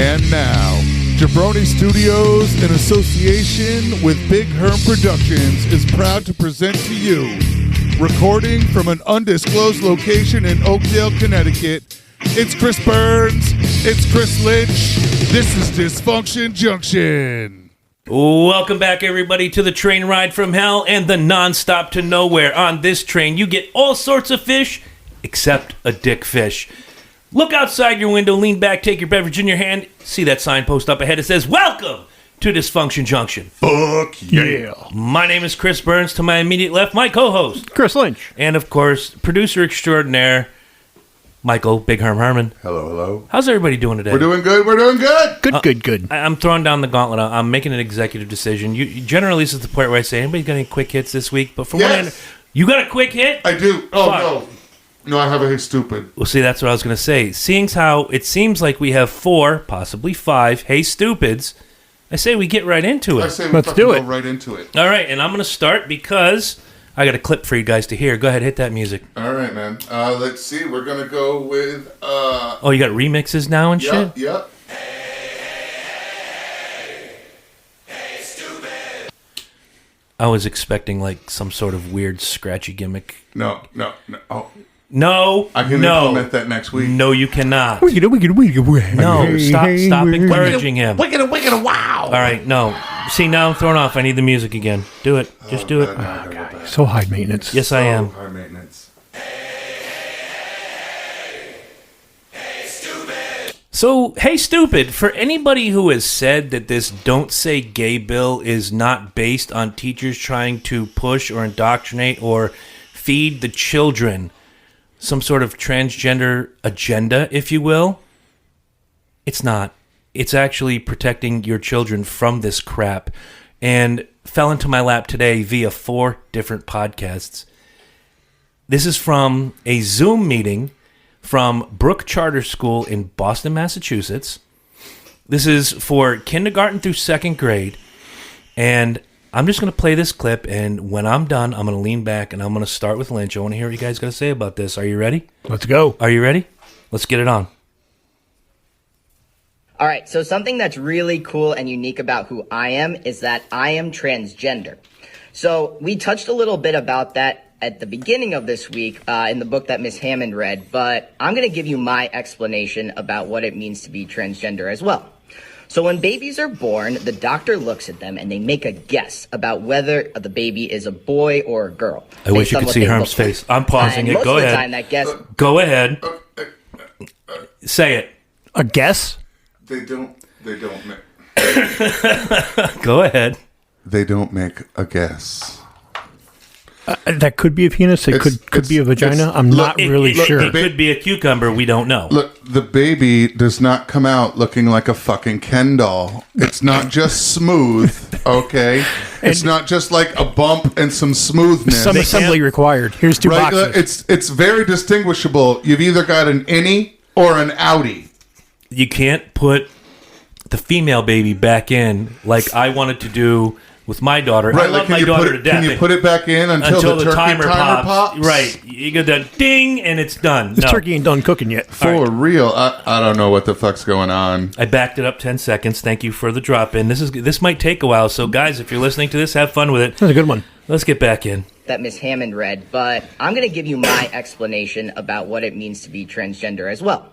And now, Jabroni Studios, in association with Big Herm Productions, is proud to present to you, recording from an undisclosed location in Oakdale, Connecticut, it's Chris Burns, it's Chris Lynch, this is Dysfunction Junction. Welcome back, everybody, to the train ride from hell and the non-stop to nowhere. On this train, you get all sorts of fish, except a dick fish. Look outside your window, lean back, take your beverage in your hand, see that signpost up ahead. It says, "Welcome to Dysfunction Junction." Fuck yeah. My name is Chris Burns. To my immediate left, my co-host, Chris Lynch. And, of course, producer extraordinaire, Michael Big Herm Herman. Hello, hello. How's everybody doing today? We're doing good. Good. I'm throwing down the gauntlet. I'm making an executive decision. You generally, this is the point where I say, anybody got any quick hits this week? But from what I know, you got a quick hit? I do. Oh, Fuck. no. No, I have a hey stupid. Well, see, that's what I was going to say. Seeing how it seems like we have 4, possibly 5, hey stupids, I say we get right into it. I say we Let's fucking do it. go right into it. All right, and I'm going to start because I got a clip for you guys to hear. Go ahead, hit that music. All right, man. Let's see. We're going to go with... Oh, you got remixes now and shit? Yep. I was expecting like some sort of weird scratchy gimmick. No. Oh, No, I can implement that next week. No, you cannot. Wicked. No, stop encouraging him. Wicked, wow. All right, no. See, now I'm thrown off. I need the music again. Do it. Just do it. So high maintenance. Yes, I am. High maintenance. So, hey, stupid, for anybody who has said that this Don't Say Gay bill is not based on teachers trying to push or indoctrinate or feed the children some sort of transgender agenda, if you will, it's not. It's actually protecting your children from this crap. And fell into my lap today via 4 different podcasts. This is from a Zoom meeting from Brook Charter School in Boston, Massachusetts. This is for kindergarten through 2nd grade. And I'm just going to play this clip, and when I'm done, I'm going to lean back, and I'm going to start with Lynch. I want to hear what you guys got to say about this. Are you ready? Let's go. Are you ready? Let's get it on. All right, so something that's really cool and unique about who I am is that I am transgender. So we touched a little bit about that at the beginning of this week in the book that Miss Hammond read, but I'm going to give you my explanation about what it means to be transgender as well. So when babies are born, the doctor looks at them and they make a guess about whether the baby is a boy or a girl. I wish you could see Herm's face. I'm pausing it. Go ahead. Most of the time, that guess... Go ahead. Say it. A guess? They don't make... Go ahead. They don't make a guess. That could be a penis. It could be a vagina. I'm not really sure. It could be a cucumber. We don't know. Look, the baby does not come out looking like a fucking Ken doll. It's not just smooth, okay? It's not just like a bump and some smoothness. Some assembly required. Here's 2 boxes. It's very distinguishable. You've either got an innie or an outie. You can't put the female baby back in like I wanted to do with my daughter. Right, I love my daughter to death. Can you put it back in until the timer pops? Right. You get that ding and it's done. This turkey ain't done cooking yet. For real. I don't know what the fuck's going on. I backed it up 10 seconds. Thank you for the drop in. This might take a while, so guys, if you're listening to this, have fun with it. That's a good one. Let's get back in. That Miss Hammond read, but I'm going to give you my explanation about what it means to be transgender as well.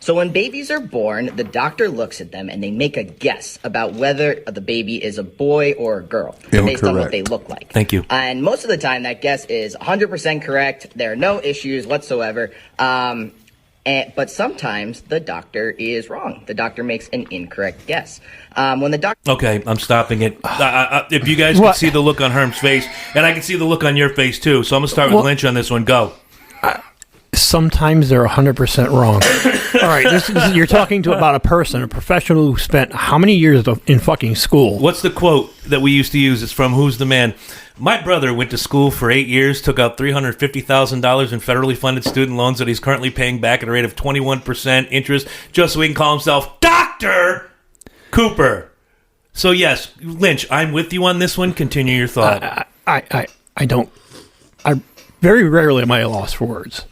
So when babies are born, the doctor looks at them and they make a guess about whether the baby is a boy or a girl based on what they look like. Thank you. And most of the time that guess is 100% correct. There are no issues whatsoever. But sometimes the doctor is wrong. The doctor makes an incorrect guess. When the doctor... Okay, I'm stopping it. If you guys can see the look on Herm's face, and I can see the look on your face too, so I'm going to start with Lynch on this one. Go. Sometimes they're 100% wrong. All right, you're talking about a person, a professional who spent how many years in fucking school? What's the quote that we used to use? It's from Who's the Man? My brother went to school for 8 years, took out $350,000 in federally funded student loans that he's currently paying back at a rate of 21% interest just so he can call himself Dr. Cooper. So yes, Lynch, I'm with you on this one. Continue your thought. I very rarely am I at a loss for words.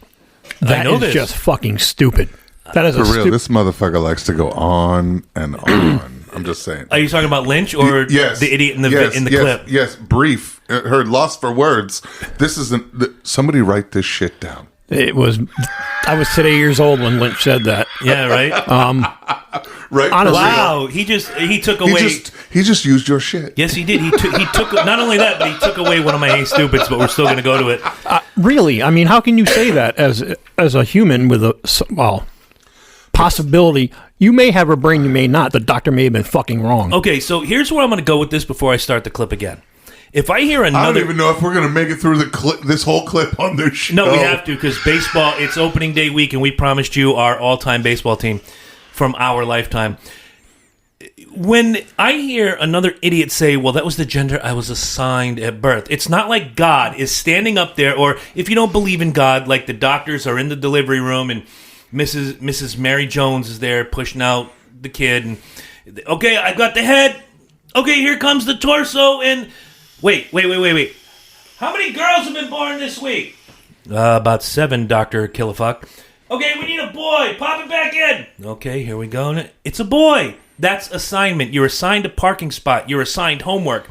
That is just fucking stupid. That is For real, this motherfucker likes to go on and on. I'm just saying. Are you talking about Lynch or Yes. the idiot in the clip? Yes, brief. Her lost for words. This isn't. Somebody write this shit down. I was today years old when Lynch said that. Yeah, right. Right. Honestly, Wow, he took away. He just used your shit. Yes, he did. He took not only that, but he took away one of my Hey Stupids. But we're still going to go to it. really, I mean, how can you say that as a human with a possibility? You may have a brain, you may not. The doctor may have been fucking wrong. Okay, so here's where I'm going to go with this before I start the clip again. If I hear another, I don't even know if we're going to make it through this whole clip on this show. No, we have to because baseball. It's opening day week, and we promised you our all-time baseball team from our lifetime. When I hear another idiot say, well, that was the gender I was assigned at birth, it's not like God is standing up there, or if you don't believe in God, like the doctors are in the delivery room and Mrs. Mary Jones is there pushing out the kid. And okay, I've got the head. Okay, here comes the torso. And wait. How many girls have been born this week? About 7, Dr. Killafuck. Okay, we need a boy. Pop it back in. Okay, here we go. It's a boy. That's assignment. You're assigned a parking spot. You're assigned homework.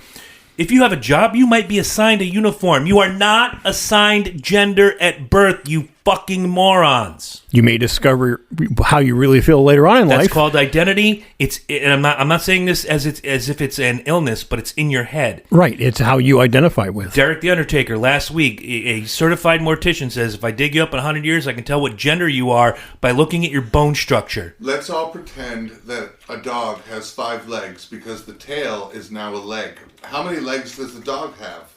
If you have a job, you might be assigned a uniform. You are not assigned gender at birth, you fucking morons. You may discover how you really feel later on in life. That's called identity. And I'm not saying this as if it's an illness, but it's in your head. Right. It's how you identify with. Derek the Undertaker last week, a certified mortician says, if I dig you up in 100 years, I can tell what gender you are by looking at your bone structure. Let's all pretend that a dog has 5 legs because the tail is now a leg. How many legs does the dog have?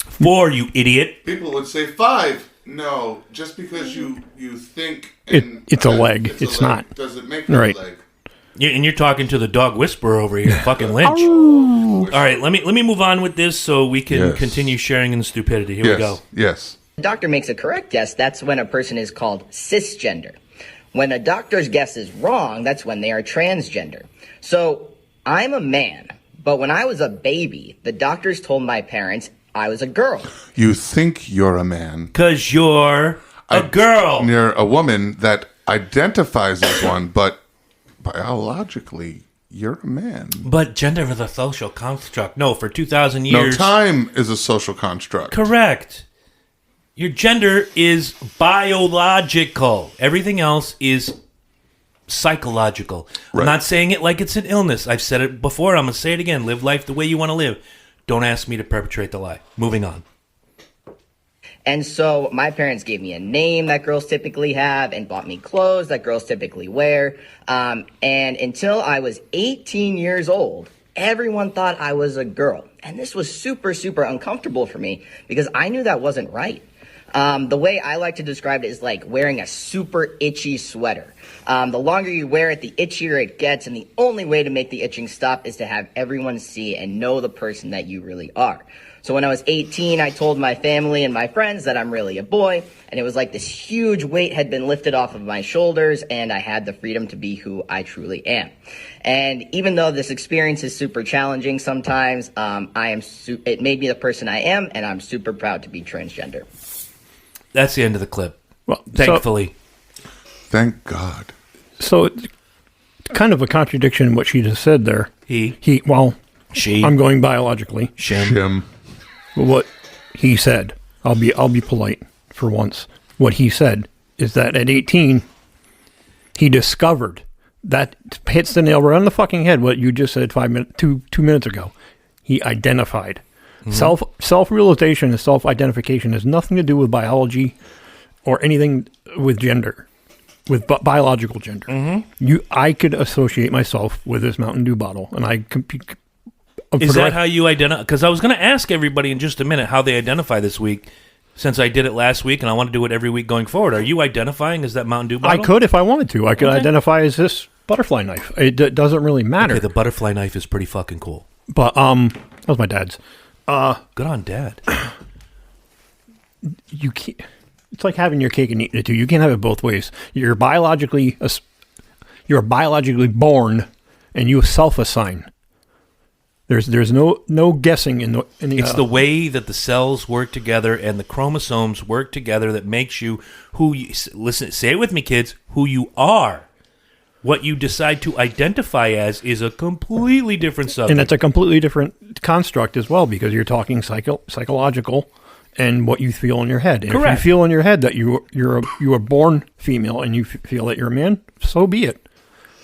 4, you idiot. People would say 5. No, just because you think it's a leg. It's not. Does it make it right. a leg? And you're talking to the dog whisperer over here, fucking Lynch. All right, let me move on with this so we can continue sharing in the stupidity. Here we go. Yes. The doctor makes a correct guess. That's when a person is called cisgender. When a doctor's guess is wrong, that's when they are transgender. So I'm a man, but when I was a baby, the doctors told my parents I was a girl. You think you're a man. Because you're a girl. You're a woman that identifies as one, but biologically, you're a man. But gender is a social construct. No, for 2,000 years... No, time is a social construct. Correct. Your gender is biological. Everything else is psychological. Right. I'm not saying it like it's an illness. I've said it before. I'm going to say it again. Live life the way you want to live. Don't ask me to perpetrate the lie. Moving on. And so my parents gave me a name that girls typically have and bought me clothes that girls typically wear. And until I was 18 years old, everyone thought I was a girl. And this was super, super uncomfortable for me because I knew that wasn't right. The way I like to describe it is like wearing a super itchy sweater. The longer you wear it, the itchier it gets, and the only way to make the itching stop is to have everyone see and know the person that you really are. So when I was 18, I told my family and my friends that I'm really a boy, and it was like this huge weight had been lifted off of my shoulders, and I had the freedom to be who I truly am. And even though this experience is super challenging sometimes, it made me the person I am, and I'm super proud to be transgender. That's the end of the clip. Well, thankfully. Thank God. So it's kind of a contradiction in what she just said there. She. I'm going biologically. Shim. What he said, I'll be polite for once. What he said is that at 18, he discovered that hits the nail right on the fucking head. What you just said 2 minutes ago. He identified. Mm-hmm. Self-realization and self-identification has nothing to do with biology or anything with gender, with biological gender. Mm-hmm. I could associate myself with this Mountain Dew bottle, and I compete. Is that how you identify? Because I was going to ask everybody in just a minute how they identify this week, since I did it last week, and I want to do it every week going forward. Are you identifying as that Mountain Dew bottle? I could if I wanted to. I could identify as this butterfly knife. It doesn't really matter. Okay, the butterfly knife is pretty fucking cool. But that was my dad's. Good on Dad. You can't. It's like having your cake and eating it too. You can't have it both ways. You're biologically born, and you self-assign. There's no guessing in the. It's the way that the cells work together and the chromosomes work together that makes you who you. Listen, say it with me, kids. Who you are. What you decide to identify as is a completely different subject. And it's a completely different construct as well, because you're talking psychological and what you feel in your head. And Correct. if you feel in your head that you are born female and you feel that you're a man, so be it.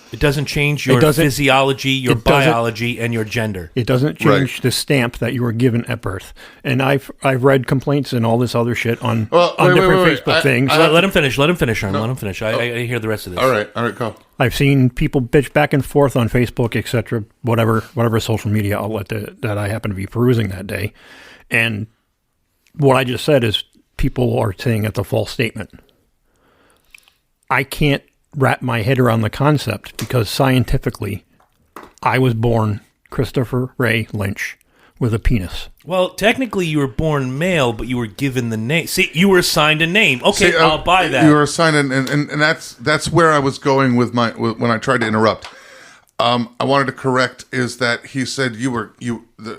It doesn't change your physiology, your biology, and your gender. It doesn't change the stamp that you were given at birth. And I've read complaints and all this other shit on different Facebook things. Let him finish. Let him finish, Arm. Let him finish. I hear the rest of this. All right, go. I've seen people bitch back and forth on Facebook, etc., whatever social media outlet that I happen to be perusing that day. And what I just said is people are saying it's a false statement. I can't wrap my head around the concept because scientifically, I was born Christopher Ray Lynch with a penis. Well, technically, you were born male, but you were given the name. See, you were assigned a name. Okay, I'll buy that. You were assigned, and that's where I was going with when I tried to interrupt. I wanted to correct is that he said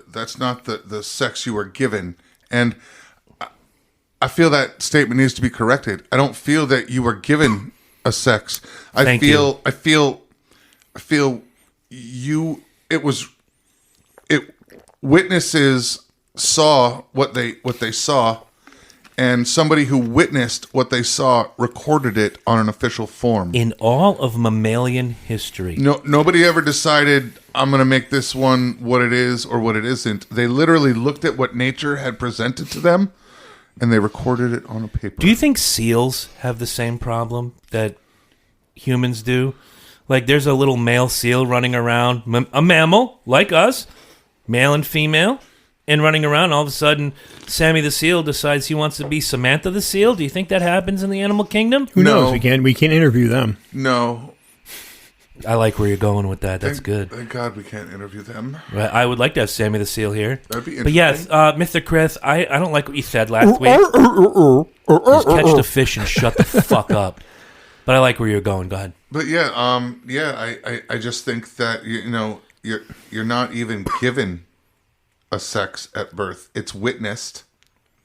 that's not the sex you were given, and I feel that statement needs to be corrected. I don't feel that you were given a sex. I feel witnesses saw what they saw, and somebody who witnessed what they saw recorded it on an official form. In all of mammalian history. Nobody ever decided, I'm going to make this one what it is or what it isn't. They literally looked at what nature had presented to them, and they recorded it on a paper. Do you think seals have the same problem that humans do? Like, there's a little male seal running around, a mammal like us, male and female, and running around. All of a sudden, Sammy the seal decides he wants to be Samantha the seal. Do you think that happens in the animal kingdom? Who knows? We can't interview them. No. I like where you're going with that. That's good. Thank God we can't interview them. I would like to have Sammy the seal here. That'd be interesting. But yes, Mr. Chris, I don't like what you said last week. Just catch the fish and shut the fuck up. But I like where you're going. Go ahead. But I just think that you're not even given a sex at birth. It's witnessed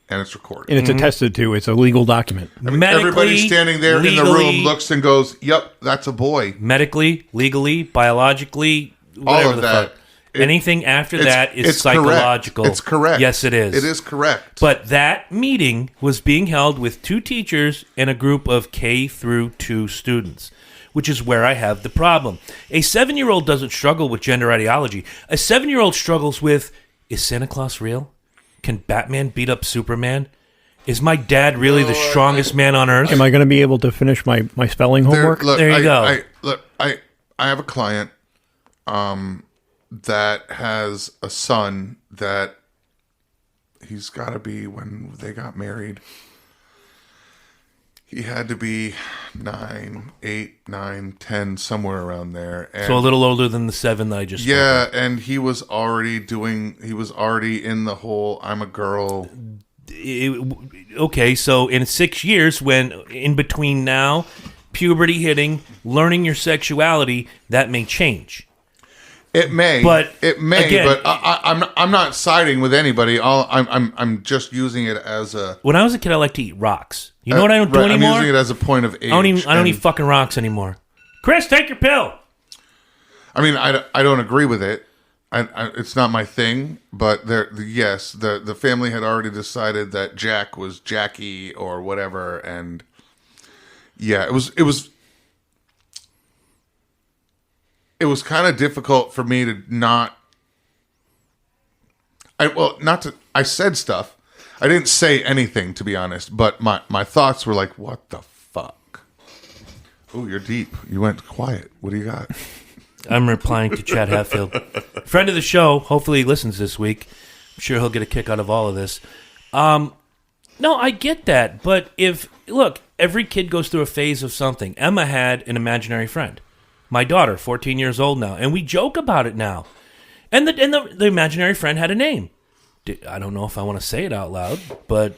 and it's recorded. And it's attested to. It's a legal document. I mean, everybody standing there in the room looks and goes, "Yep, that's a boy." Medically, legally, biologically, whatever all of the that. fuck. Anything after that is psychological. Correct. It's correct. Yes, it is. It is correct. But that meeting was being held with 2 teachers and a group of K through 2 students, which is where I have the problem. A 7-year-old doesn't struggle with gender ideology. A 7-year-old struggles with, is Santa Claus real? Can Batman beat up Superman? Is my dad really the strongest man on earth? Am I going to be able to finish my spelling homework? There you go. I have a client that has a son that he's got to be, when they got married, he had to be 8, 9, 10, somewhere around there. And so a little older than the 7 that I just spoke of. And he was already in the whole I'm a girl. Okay, so in 6 years, when in between now, puberty hitting, learning your sexuality, that may change. It may, but again, but I'm not siding with anybody. I'm just using it as a. When I was a kid, I liked to eat rocks. You know what I don't do anymore? I'm using it as a point of age. I don't eat fucking rocks anymore. Chris, take your pill. I mean, I don't agree with it. It's not my thing. But the family had already decided that Jack was Jackie or whatever, and it was. It was kind of difficult for me to not. I said stuff. I didn't say anything, to be honest, but my thoughts were like, what the fuck? Oh, you're deep. You went quiet. What do you got? I'm replying to Chad Hatfield. Friend of the show. Hopefully he listens this week. I'm sure he'll get a kick out of all of this. No, I get that. But look, every kid goes through a phase of something. Emma had an imaginary friend. My daughter, 14 years old now, and we joke about it now. And the imaginary friend had a name. I don't know if I want to say it out loud, but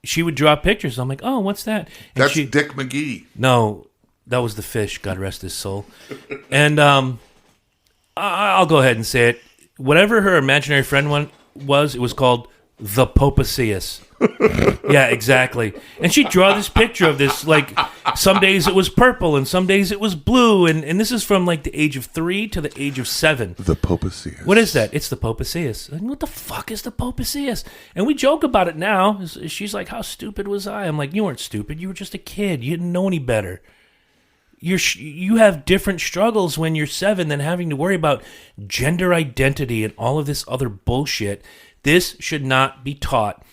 she would draw pictures. I'm like, oh, what's that? And That's Dick McGee. No, that was the fish. God rest his soul. And I'll go ahead and say it. Whatever her imaginary friend one was, it was called the Popaceus. Yeah, exactly. And she'd draw this picture of this, like, some days it was purple and some days it was blue. And this is from, like, the age of 3 to the age of 7. The Popaceus. What is that? It's the Popaceus. Like, what the fuck is the Popaceus? And we joke about it now. She's like, how stupid was I? I'm like, you weren't stupid. You were just a kid. You didn't know any better. You have different struggles when you're 7 than having to worry about gender identity and all of this other bullshit. This should not be taught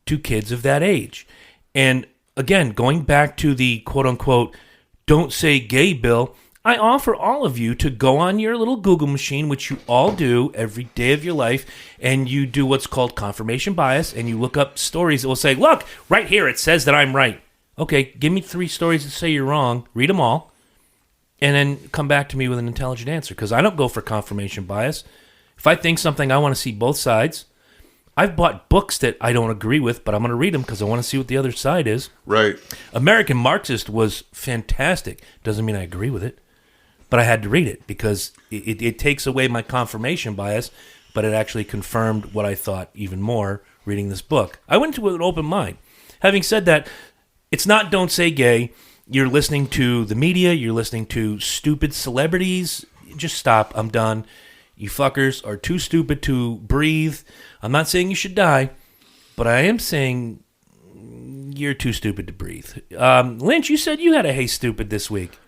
to kids of that age. And again, going back to the quote-unquote don't say gay bill, I offer all of you to go on your little Google machine, which you all do every day of your life, and you do what's called confirmation bias, and you look up stories that will say, look, right here it says that I'm right. Okay, give me 3 stories that say you're wrong, read them all, and then come back to me with an intelligent answer, because I don't go for confirmation bias. If I think something, I want to see both sides. I've bought books that I don't agree with, but I'm going to read them because I want to see what the other side is. Right. American Marxist was fantastic. Doesn't mean I agree with it, but I had to read it because it takes away my confirmation bias, but it actually confirmed what I thought even more reading this book. I went to it with an open mind. Having said that, it's not don't say gay. You're listening to the media. You're listening to stupid celebrities. Just stop. I'm done. You fuckers are too stupid to breathe. I'm not saying you should die, but I am saying you're too stupid to breathe. Lynch, you said you had a hey stupid this week.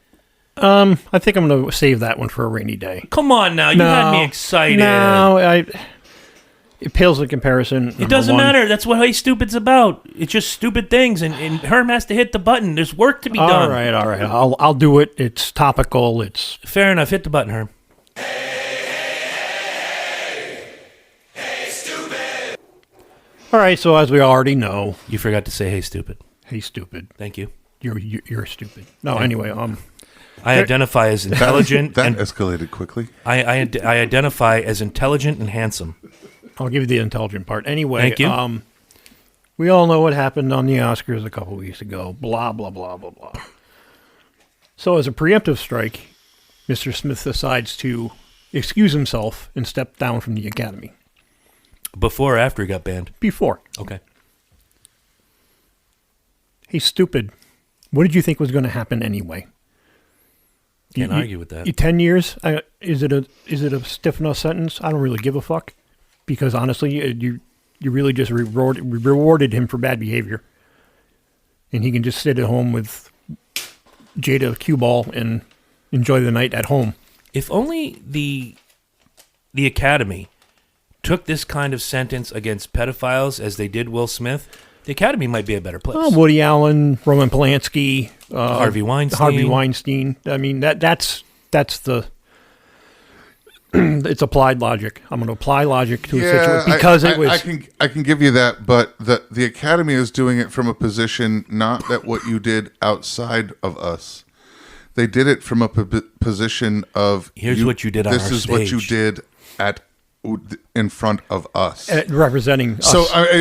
I think I'm going to save that one for a rainy day. Come on now. You had me excited. No, it pales in comparison. It doesn't matter. That's what hey stupid's about. It's just stupid things, and Herm has to hit the button. There's work to be done. All right. I'll do it. It's topical. It's fair enough. Hit the button, Herm. all right. So as we already know, You forgot to say hey stupid. hey, stupid. Thank you. You're stupid. No, anyway. I identify as intelligent. That and escalated quickly. I identify as intelligent and handsome. I'll give you the intelligent part. Anyway, Thank you. We all know what happened on the Oscars a couple weeks ago. Blah, blah, blah, blah, blah. So as a preemptive strike, Mr. Smith decides to excuse himself and step down from the Academy. Before or after he got banned? Before. Okay. Hey, stupid. What did you think was going to happen anyway? Can't argue with that. 10 years? Is it a stiff enough sentence? I don't really give a fuck. Because honestly, you really just rewarded him for bad behavior. And he can just sit at home with Jada cue ball and enjoy the night at home. If only the Academy took this kind of sentence against pedophiles as they did Will Smith, the Academy might be a better place. Woody Allen, Roman Polanski, Harvey Weinstein. Harvey Weinstein. I mean, that's the... It's applied logic. I'm going to apply logic to a situation because it was. I can give you that, but the Academy is doing it from a position not that what you did outside of us. They did it from a position of here's what you did on our stage. This is what you did in front of us, representing us. So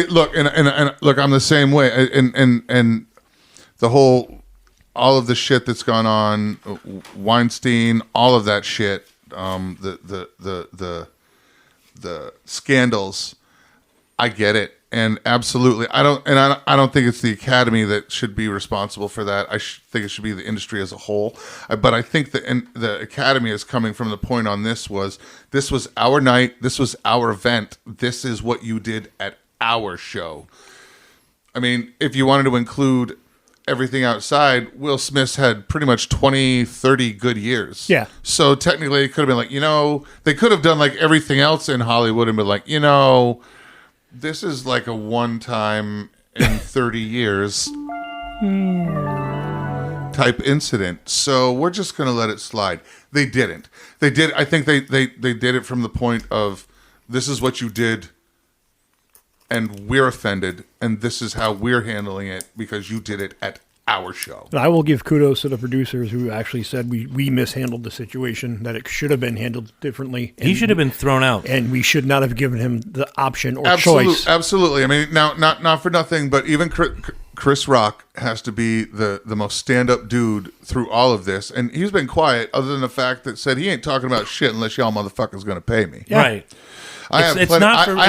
look, and look, I'm the same way, and the whole, all of the shit that's gone on, Weinstein, all of that shit. The scandals, I get it, and absolutely, I don't think it's the Academy that should be responsible for that. I think it should be the industry as a whole. But I think the Academy is coming from the point on this was our night, this was our event, this is what you did at our show. I mean, if you wanted to include everything outside, Will Smith's had pretty much 20, 30 good years. Yeah. So technically it could have been like, they could have done like everything else in Hollywood and been like, this is like a one-time in 30 years type incident. So we're just going to let it slide. They didn't. They did. I think they did it from the point of, this is what you did and we're offended, and this is how we're handling it because you did it at our show. I will give kudos to the producers who actually said we mishandled the situation, that it should have been handled differently. He should have been thrown out. And we should not have given him the option or choice. Absolutely. I mean, now, not for nothing, but even Chris Rock has to be the most stand-up dude through all of this, and he's been quiet other than the fact that said he ain't talking about shit unless y'all motherfuckers going to pay me. Yeah. Right. It's not for- I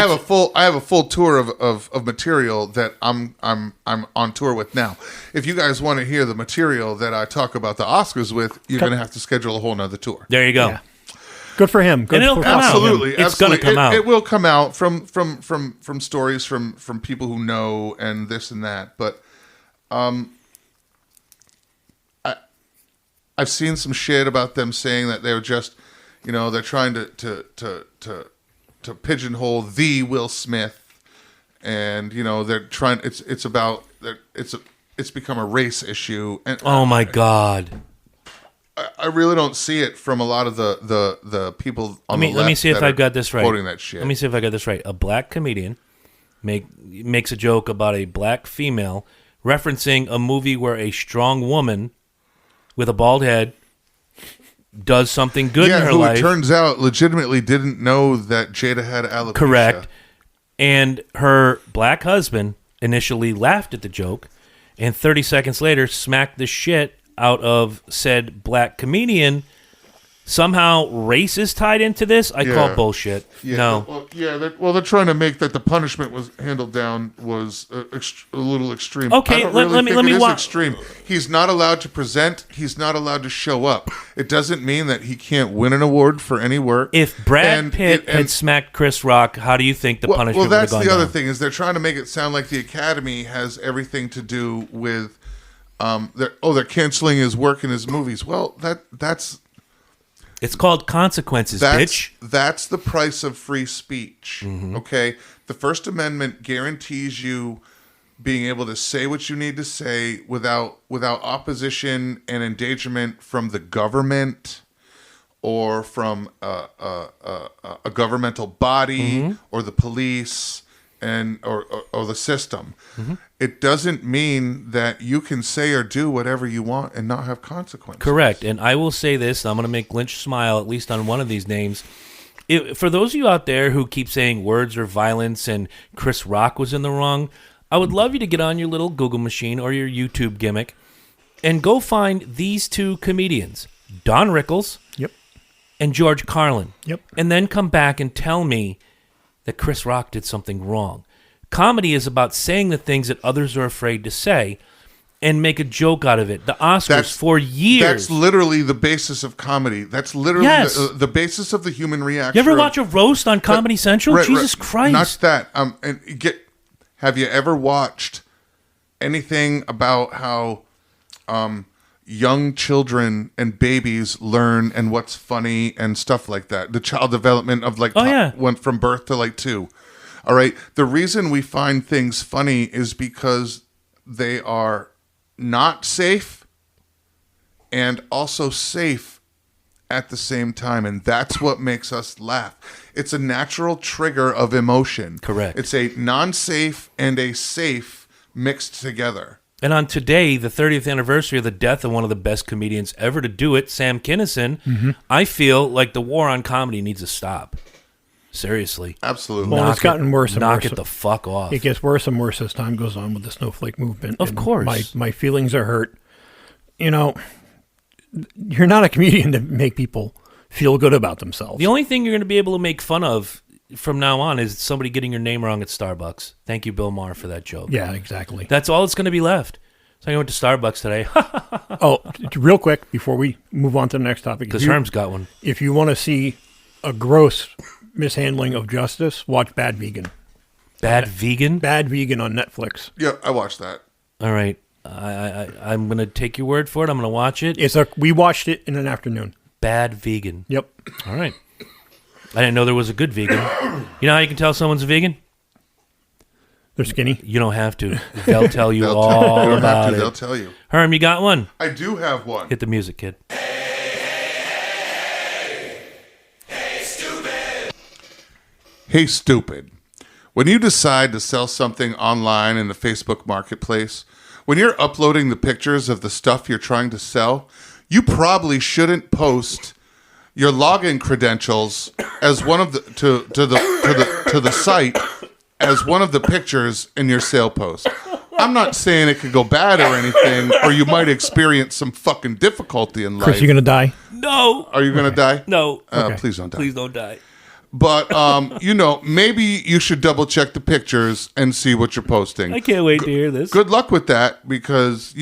have a full tour of material that I'm on tour with now. If you guys want to hear the material that I talk about the Oscars with, you're going to have to schedule a whole nother tour. There you go. Yeah. Good for him. Good And it'll for come out. Absolutely, It's gonna come out. It will come out from stories from people who know and this and that. But I've seen some shit about them saying that they're just, they're trying to pigeonhole the Will Smith, and they're trying. It's become a race issue. And Oh my God. I really don't see it from a lot of the people on the left. Let me see if I've got this right. Quoting that shit. Let me see if I got this right. A black comedian makes a joke about a black female referencing a movie where a strong woman with a bald head does something good in her who life. it turns out legitimately didn't know that Jada had alopecia. Correct. And her black husband initially laughed at the joke, and 30 seconds later smacked the shit out of said black comedian. Somehow race is tied into this. I call bullshit. Yeah, No. they're trying to make that the punishment was handled down was a little extreme. Okay, I don't let really me- think let me it is wa- extreme. He's not allowed to present. He's not allowed to show up. It doesn't mean that he can't win an award for any work. If Brad Pitt had smacked Chris Rock, how do you think the punishment well, would have that's gone the other down? thing is they're trying to make it sound like the Academy has everything to do with. They're canceling his work in his movies. Well, that's. It's called consequences, bitch. That's the price of free speech. Mm-hmm. Okay? The First Amendment guarantees you being able to say what you need to say without opposition and endangerment from the government or from a governmental body or the police and or the system. It doesn't mean that you can say or do whatever you want and not have consequences. Correct. And I will say this, I'm going to make Lynch smile at least on one of these names. For those of you out there who keep saying words are violence and Chris Rock was in the wrong, I would love you to get on your little Google machine or your YouTube gimmick and go find these two comedians, Don Rickles Yep. and George Carlin. Yep. And then come back and tell me that Chris Rock did something wrong. Comedy is about saying the things that others are afraid to say and make a joke out of it. The Oscars for years. That's literally the basis of comedy. That's literally Yes. the basis of the human reaction. You ever watch a roast on Comedy Central? Right, Jesus Christ. Not that. Have you ever watched anything about how young children and babies learn and what's funny and stuff like that? The child development of went from birth to 2. All right. The reason we find things funny is because they are not safe and also safe at the same time. And that's what makes us laugh. It's a natural trigger of emotion. Correct. It's a non-safe and a safe mixed together. And on today, the 30th anniversary of the death of one of the best comedians ever to do it, Sam Kinison, I feel like the war on comedy needs to stop. Seriously. Absolutely. Well, it's gotten worse and knock worse. it the fuck off. It gets worse and worse as time goes on with the snowflake movement. Of And course. My feelings are hurt. You're not a comedian to make people feel good about themselves. The only thing you're going to be able to make fun of from now on is somebody getting your name wrong at Starbucks. Thank you, Bill Maher, for that joke. Yeah, exactly. That's all that's going to be left. So I went to Starbucks today Oh, real quick, before we move on to the next topic. because Herm's got one. If you want to see a gross mishandling of justice, watch Bad Vegan. Bad Vegan? Bad Vegan on Netflix. Yeah, I watched that. All right. I'm going to take your word for it. I'm going to watch it. We watched it in an afternoon. Bad Vegan. Yep. All right. I didn't know there was a good vegan. You know how you can tell someone's a vegan? They're skinny. You don't have to. They'll tell you You all don't have about to. it. They'll tell you. Herm, you got one? I do have one. Hit the music, kid. Hey, stupid. When you decide to sell something online in the Facebook marketplace, when you're uploading the pictures of the stuff you're trying to sell, you probably shouldn't post your login credentials as one of the to the site as one of the pictures in your sale post. I'm not saying it could go bad or anything, or you might experience some fucking difficulty in life. Chris, you going to die? No. Are you going to die? No. Okay. Please don't die. Please don't die. But, maybe you should double check the pictures and see what you're posting. I can't wait to hear this. Good luck with that because,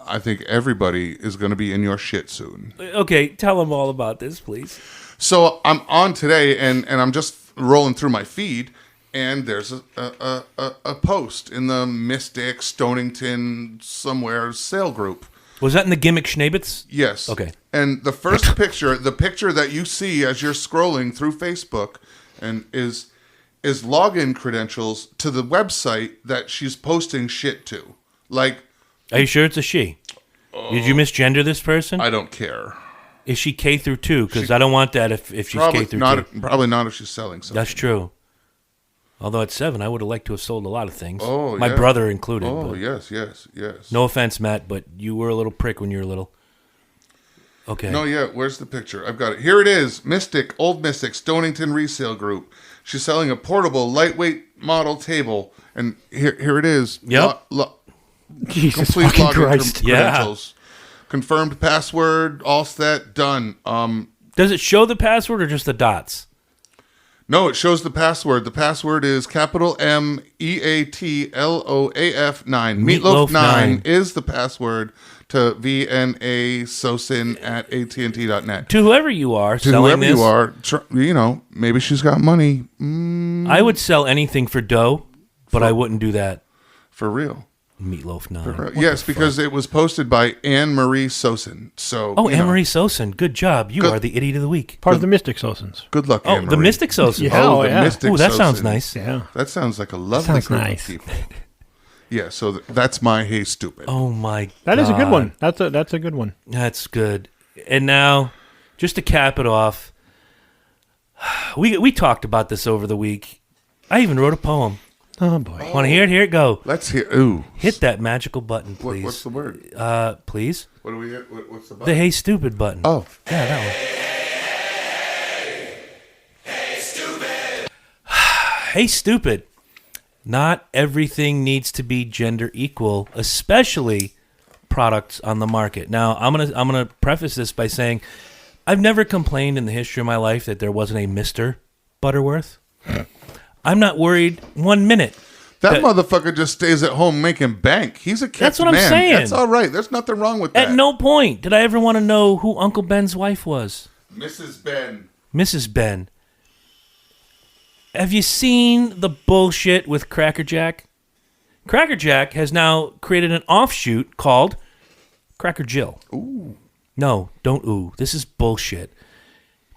I think everybody is going to be in your shit soon. Okay, tell them all about this, please. So I'm on today and I'm just rolling through my feed and there's a post in the Mystic Stonington somewhere sale group. Was that in the Gimmick Schnabitz? Yes. Okay. And the first picture, the picture that you see as you're scrolling through Facebook and is login credentials to the website that she's posting shit to. Like, are you sure it's a she? Did you misgender this person? I don't care. Is she K through 2? Because I don't want that if she's K through 2. Probably not if she's selling something. That's true. Although at 7, I would have liked to have sold a lot of things. Oh, My brother included. Oh, but yes. no offense, Matt, but you were a little prick when you were little. Okay. No, yeah, where's the picture? I've got it. Here it is. Old Mystic, Stonington Resale Group. She's selling a portable, lightweight model table. And here it is. Yep. Jesus complete fucking login Christ. credentials. Confirmed password, all set, done. Does it show the password or just the dots? No, it shows the password. The password is capital MEATLOAF9. Meatloaf 9 is the password to VNASosin at AT&T.net. To whoever you are To selling whoever this, you are, maybe she's got money. I would sell anything for dough, but I wouldn't do that. For real. Meatloaf 9. Yes, because it was posted by Anne-Marie Sosin. So, Anne-Marie Sosin. Good job. You are the idiot of the week. Part of the Mystic Sosins. Good luck, Oh, Anne-Marie. the Mystic Sosin. Yeah. Oh, yeah. Mystic Ooh, that sounds Sosin. nice. Yeah. That sounds like a lovely sounds group nice. of people. Yeah, so that's my Hey Stupid. Oh, my God. That is a good one. That's a good one. That's good. And now, just to cap it off, we talked about this over the week. I even wrote a poem. Oh, boy. Want to hear it? Here it go. Let's hear. Ooh. Hit that magical button, please. What's the word? Please? What do we hit? What's the button? The Hey Stupid button. Oh. Yeah, that one. Hey, stupid. Not everything needs to be gender equal, especially products on the market. Now, I'm gonna preface this by saying I've never complained in the history of my life that there wasn't a Mr. Butterworth. I'm not worried 1 minute. That motherfucker just stays at home making bank. He's a kept That's what I'm man. saying. That's all right. There's nothing wrong with that. At no point did I ever want to know who Uncle Ben's wife was. Mrs. Ben. Mrs. Ben. Have you seen the bullshit with Cracker Jack? Cracker Jack has now created an offshoot called Cracker Jill. Ooh. No, don't ooh. This is bullshit.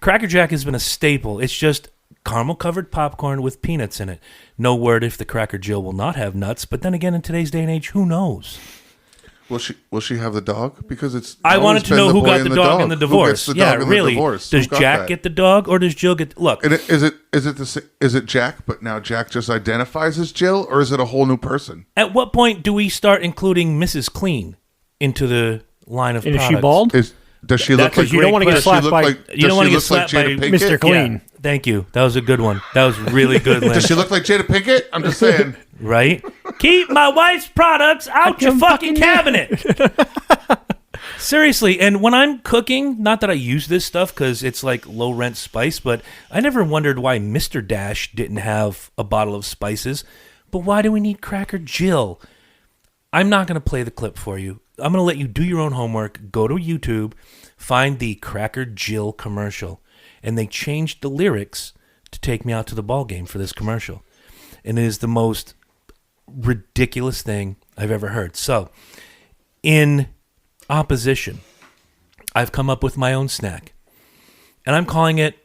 Cracker Jack has been a staple. It's just caramel-covered popcorn with peanuts in it. No word if the Cracker Jill will not have nuts, but then again, in today's day and age, who knows? Will she have the dog? Because it's. I always wanted to been know the who boy got and the dog in the divorce. Who gets the dog in the really. divorce? Does Who got Jack that? get the dog or does Jill get? Look, And is it Jack? But now Jack just Jill, or is it a whole new person? at what point do we start including Mrs. Clean into the line of And is products? she bald? Does she look like? Because you don't want to get Does she slapped look by like? You don't want to get does she look slapped like by Jada Pinkett? Mr. Clean. Yeah, thank you. That was a good one. That was really good, Lynn. Does she look like Jada Pinkett? I'm just saying. Right? Keep my wife's products out your fucking cabinet. Seriously, and when I'm cooking, not that I use this stuff because it's like low rent spice, but I never wondered why Mr. Dash didn't have a bottle of spices. But why do we need Cracker Jill? I'm not going to play the clip for you. I'm going to let you do your own homework. Go to YouTube, find the Cracker Jill commercial. And they changed the lyrics to take me out to the ball game for this commercial. And it is the most ridiculous thing I've ever heard. So, in opposition, I've come up with my own snack. And I'm calling it,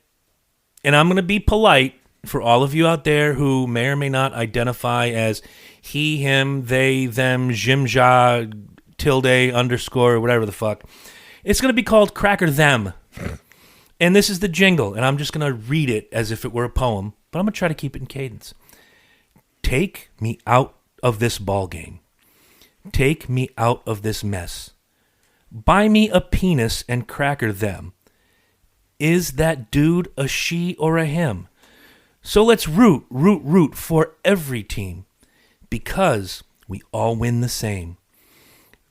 and I'm going to be polite for all of you out there who may or may not identify as he, him, they, them, jimja, tilde, underscore, whatever the fuck. It's going to be called Cracker Them. And this is the jingle, and I'm just going to read it as if it were a poem, but I'm going to try to keep it in cadence. Take me out of this ball game. Take me out of this mess. Buy me a penis and cracker them. Is that dude a she or a him? So let's root for every team, because we all win the same.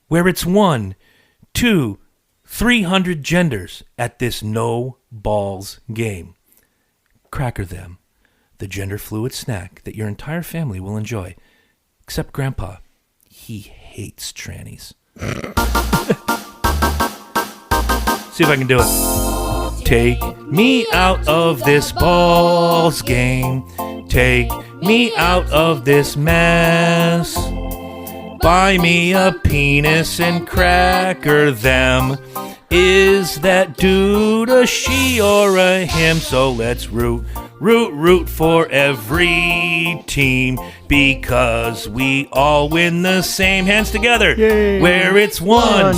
Where it's 1, 2, 300 genders at this no balls game. Cracker Them, the gender-fluid snack that your entire family will enjoy. Except Grandpa. He hates trannies. See if I can do it. Take me out of this balls game. Take me out of this mess. Buy me a penis and cracker them. Is that dude a she or a him? So let's root for every team because we all win the same. Hands together. Yay. Where it's 1,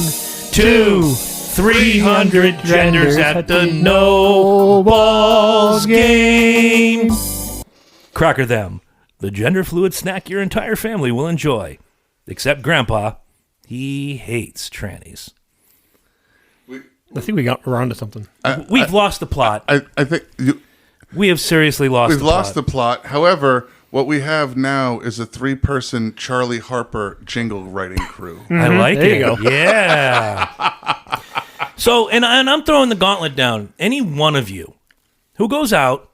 2, 300 genders at the no balls game. Cracker Them, the gender fluid snack your entire family will enjoy. Except Grandpa, he hates trannies. I think we got around to something. We've lost the plot. I think We have seriously lost we've the plot. lost the plot. However, what we have now is a 3-person Charlie Harper jingle writing crew. I like There it. you go. Yeah. So, and I'm throwing the gauntlet down. Any one of you who goes out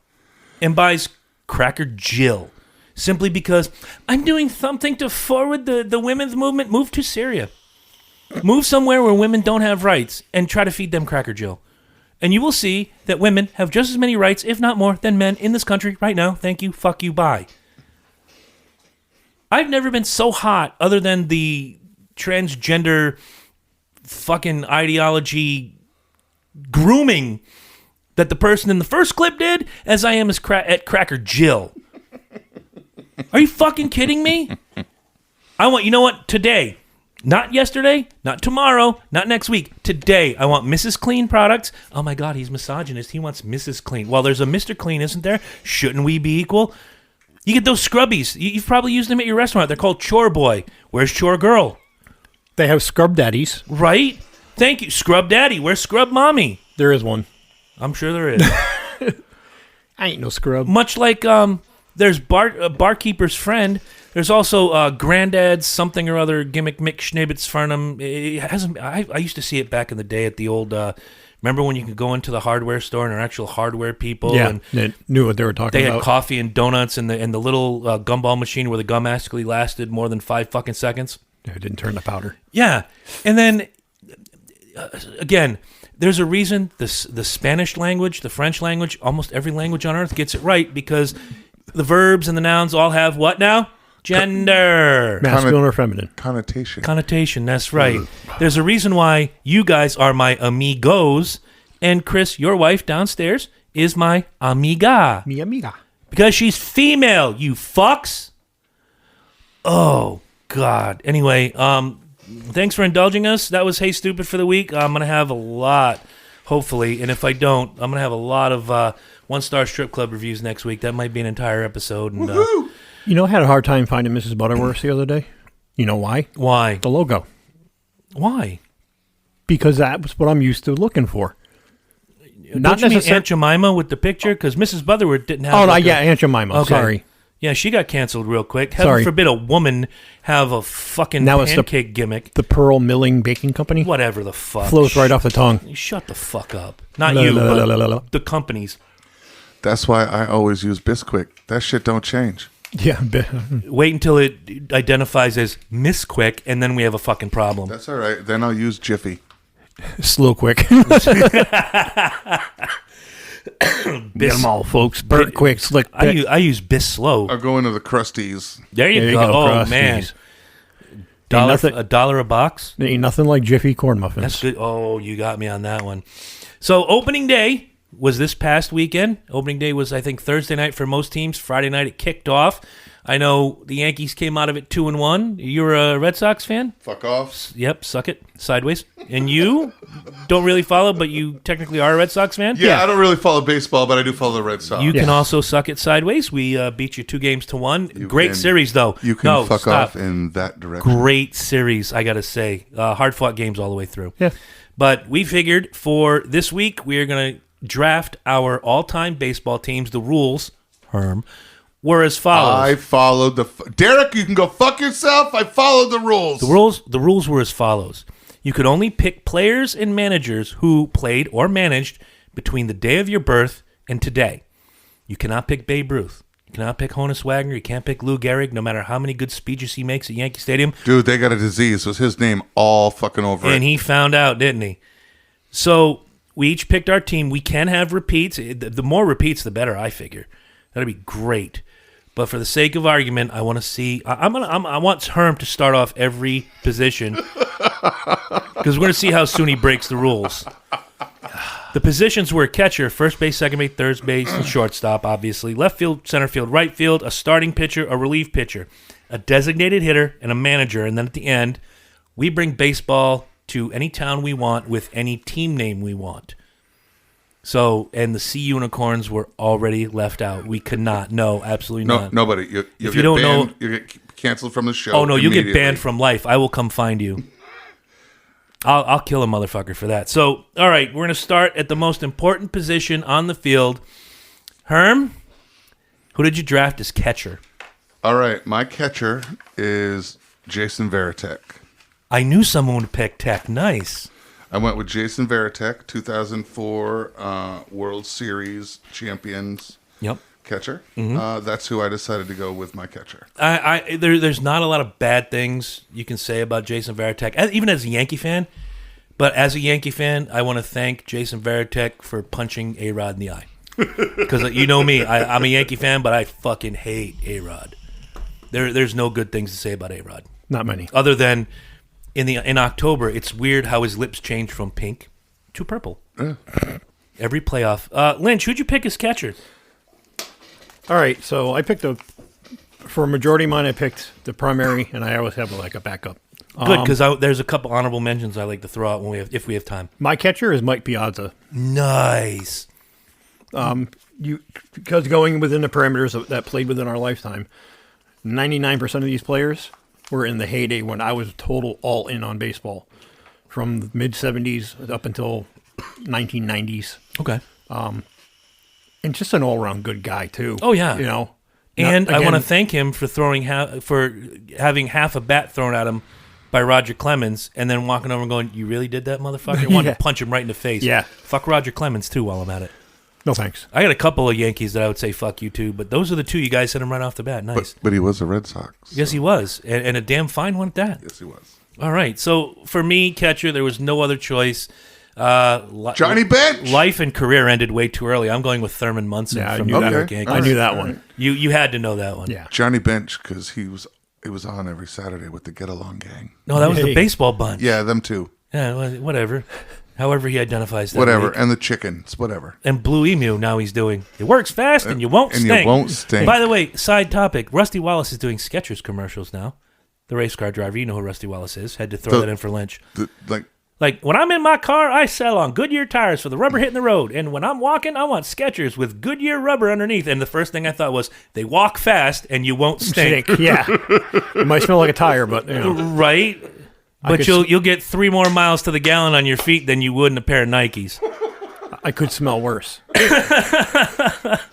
and buys Cracker Jill simply because I'm doing something to forward the women's movement, move to Syria. Move somewhere where women don't have rights and try to feed them Cracker Jill. And you will see that women have just as many rights, if not more, than men in this country right now. Thank you. Fuck you. Bye. I've never been so hot other than the transgender fucking ideology grooming that the person in the first clip did as I am at Cracker Jill. Are you fucking kidding me? You know what? Today. Not yesterday, not tomorrow, not next week. Today, I want Mrs. Clean products. Oh my God, he's misogynist. He wants Mrs. Clean. Well, there's a Mr. Clean, isn't there? Shouldn't we be equal? You get those scrubbies. You've probably used them at your restaurant. They're called Chore Boy. Where's Chore Girl? They have scrub daddies. Right? Thank you. Scrub Daddy. Where's Scrub Mommy? There is one. I'm sure there is. I ain't no scrub. Much like there's Barkeeper's Friend. There's also Granddad's something or other gimmick Mick Schnibbitz Farnham. It hasn't. I used to see it back in the day at the old. Remember when you could go into the hardware store and they're actual hardware people? Yeah, and they knew what they were talking they about. had coffee and donuts and the little gumball machine where the gum actually lasted more than 5 fucking seconds. It didn't turn to powder. Yeah, and then again, there's a reason the Spanish language, the French language, almost every language on earth gets it right because the verbs and the nouns all have what now? Gender. Masculine or feminine. Connotation. That's right. There's a reason why you guys are my amigos, and Chris, your wife downstairs, is my amiga. Mi amiga. Because she's female, you fucks. Oh, God. Anyway, thanks for indulging us. That was Hey Stupid for the week. I'm going to have a lot, hopefully, and if I don't, I'm going to have a lot of one-star strip club reviews next week. That might be an entire episode. And, You know, I had a hard time finding Mrs. Butterworth the other day. You know why? why? The logo. Why? Because that was what I'm used to looking for. Don't you mean Aunt Jemima with the picture? Because Mrs. Butterworth didn't have... Oh, yeah, Aunt Jemima. Okay. Sorry. Yeah, she got canceled real quick. Heaven Sorry. forbid a woman have a fucking Now it's pancake gimmick. The Pearl Milling Baking Company. Whatever the fuck. Flows right off the tongue. Shut the fuck up. Not La, you, la, but la, la, la. the companies. That's why I always use Bisquick. That shit don't change. Yeah. Wait until it identifies as Miss Quick, and then we have a fucking problem. That's all right. Then I'll use Jiffy. Slow quick. Get them all, folks. Burnt quick, slick. I use Bis Slow. I'll go into the Crusties. There you There go. you go, Oh, Krusties. man. nothing- $1 a box? There ain't nothing like Jiffy corn muffins. That's good. Oh, you got me on that one. So opening day was this past weekend. Opening day was, I think, Thursday night for most teams. Friday night it kicked off. I know the Yankees came out of it 2-1. You're a Red Sox fan? Fuck off. Yep, suck it. Sideways. And you don't really follow, but you technically are a Red Sox fan? Yeah, I don't really follow baseball, but I do follow the Red Sox. You can Yes. also suck it sideways. We beat you 2-1. Great can- series, though. You can No, fuck stop. off in that direction. Great series, I got to say. Hard-fought games all the way through. Yeah. But we figured for this week, we are going to draft our all-time baseball teams. The rules, Herm, were as follows. I followed Derek, you can go fuck yourself. I followed the rules. The rules were as follows. You could only pick players and managers who played or managed between the day of your birth and today. You cannot pick Babe Ruth. You cannot pick Honus Wagner. You can't pick Lou Gehrig, no matter how many good speeches he makes at Yankee Stadium. Dude, they got a disease. Was his name all fucking over And it? he found out, didn't he? So we each picked our team. We can have repeats. The more repeats, the better, I figure. That'd be great. But for the sake of argument, I want to see. I want Herm to start off every position because we're going to see how soon he breaks the rules. The positions were catcher, first base, second base, third base, and shortstop, obviously. Left field, center field, right field, a starting pitcher, a relief pitcher, a designated hitter, and a manager. And then at the end, we bring baseball to any town we want with any team name we want. So, and the Sea Unicorns were already left out. We could not. No, absolutely not. Nobody. You If get you don't banned, know- you get canceled from the show. Oh, no, you get immediately. banned from life. I will come find you. I'll kill a motherfucker for that. So, all right, we're going to start at the most important position on the field. Herm, who did you draft as catcher? All right, my catcher is Jason Varitek. I knew someone would pick Tech. Nice. I went with Jason Varitek, 2004 World Series champions Yep. catcher. Mm-hmm. That's who I decided to go with my catcher. There's not a lot of bad things you can say about Jason Varitek, even as a Yankee fan. But as a Yankee fan, I want to thank Jason Varitek for punching A-Rod in the eye. Because you know me, I'm a Yankee fan, but I fucking hate A-Rod. There's no good things to say about A-Rod. Not many. Other than in October, it's weird how his lips change from pink to purple. Every playoff. Lynch, who'd you pick as catcher? All right, so I picked for a majority of mine, I picked the primary, and I always have like a backup. Good, because there's a couple honorable mentions I like to throw out if we have time. My catcher is Mike Piazza. Nice. Because going within the parameters that played within our lifetime, 99% of these players were in the heyday when I was total all in on baseball, from the mid 70s up until 1990s, Okay. and just an all around good guy too. Oh, yeah. you know. And I Again, want to thank him for having half a bat thrown at him by Roger Clemens, and then walking over and going, "You really did that, motherfucker?" I wanted Yeah. to punch him right in the face. Yeah. Fuck Roger Clemens too. While I'm at it, No thanks. I got a couple of Yankees that I would say fuck you too, but those are the two you guys hit him right off the bat. Nice. But he was a Red Sox. Yes, he was, and a damn fine one at that. Yes, he was. All right, so for me, catcher, there was no other choice. Johnny Bench. Life and career ended way too early. I'm going with Thurman Munson Yeah, I from knew New that. York Okay. Yankees. I knew that one. You had to know that one. Yeah. Johnny Bench, because he was on every Saturday with the Get Along Gang. No, that was the Hey. baseball bunch. Yeah, them too. Yeah, well, whatever. However he identifies that. Whatever. week. And the chickens, whatever. And Blue Emu, now he's doing. It works fast and you won't And you stink. won't stink. By the way, side topic, Rusty Wallace is doing Skechers commercials now. The race car driver, you know who Rusty Wallace is. Had to throw that in for Lynch. Like, when I'm in my car, I sell on Goodyear tires for the rubber hitting the road. And when I'm walking, I want Skechers with Goodyear rubber underneath. And the first thing I thought was, they walk fast and you won't stink. Yeah. It might smell like a tire, but you know. Right? But could you'll get 3 more miles to the gallon on your feet than you would in a pair of Nikes. I could smell worse.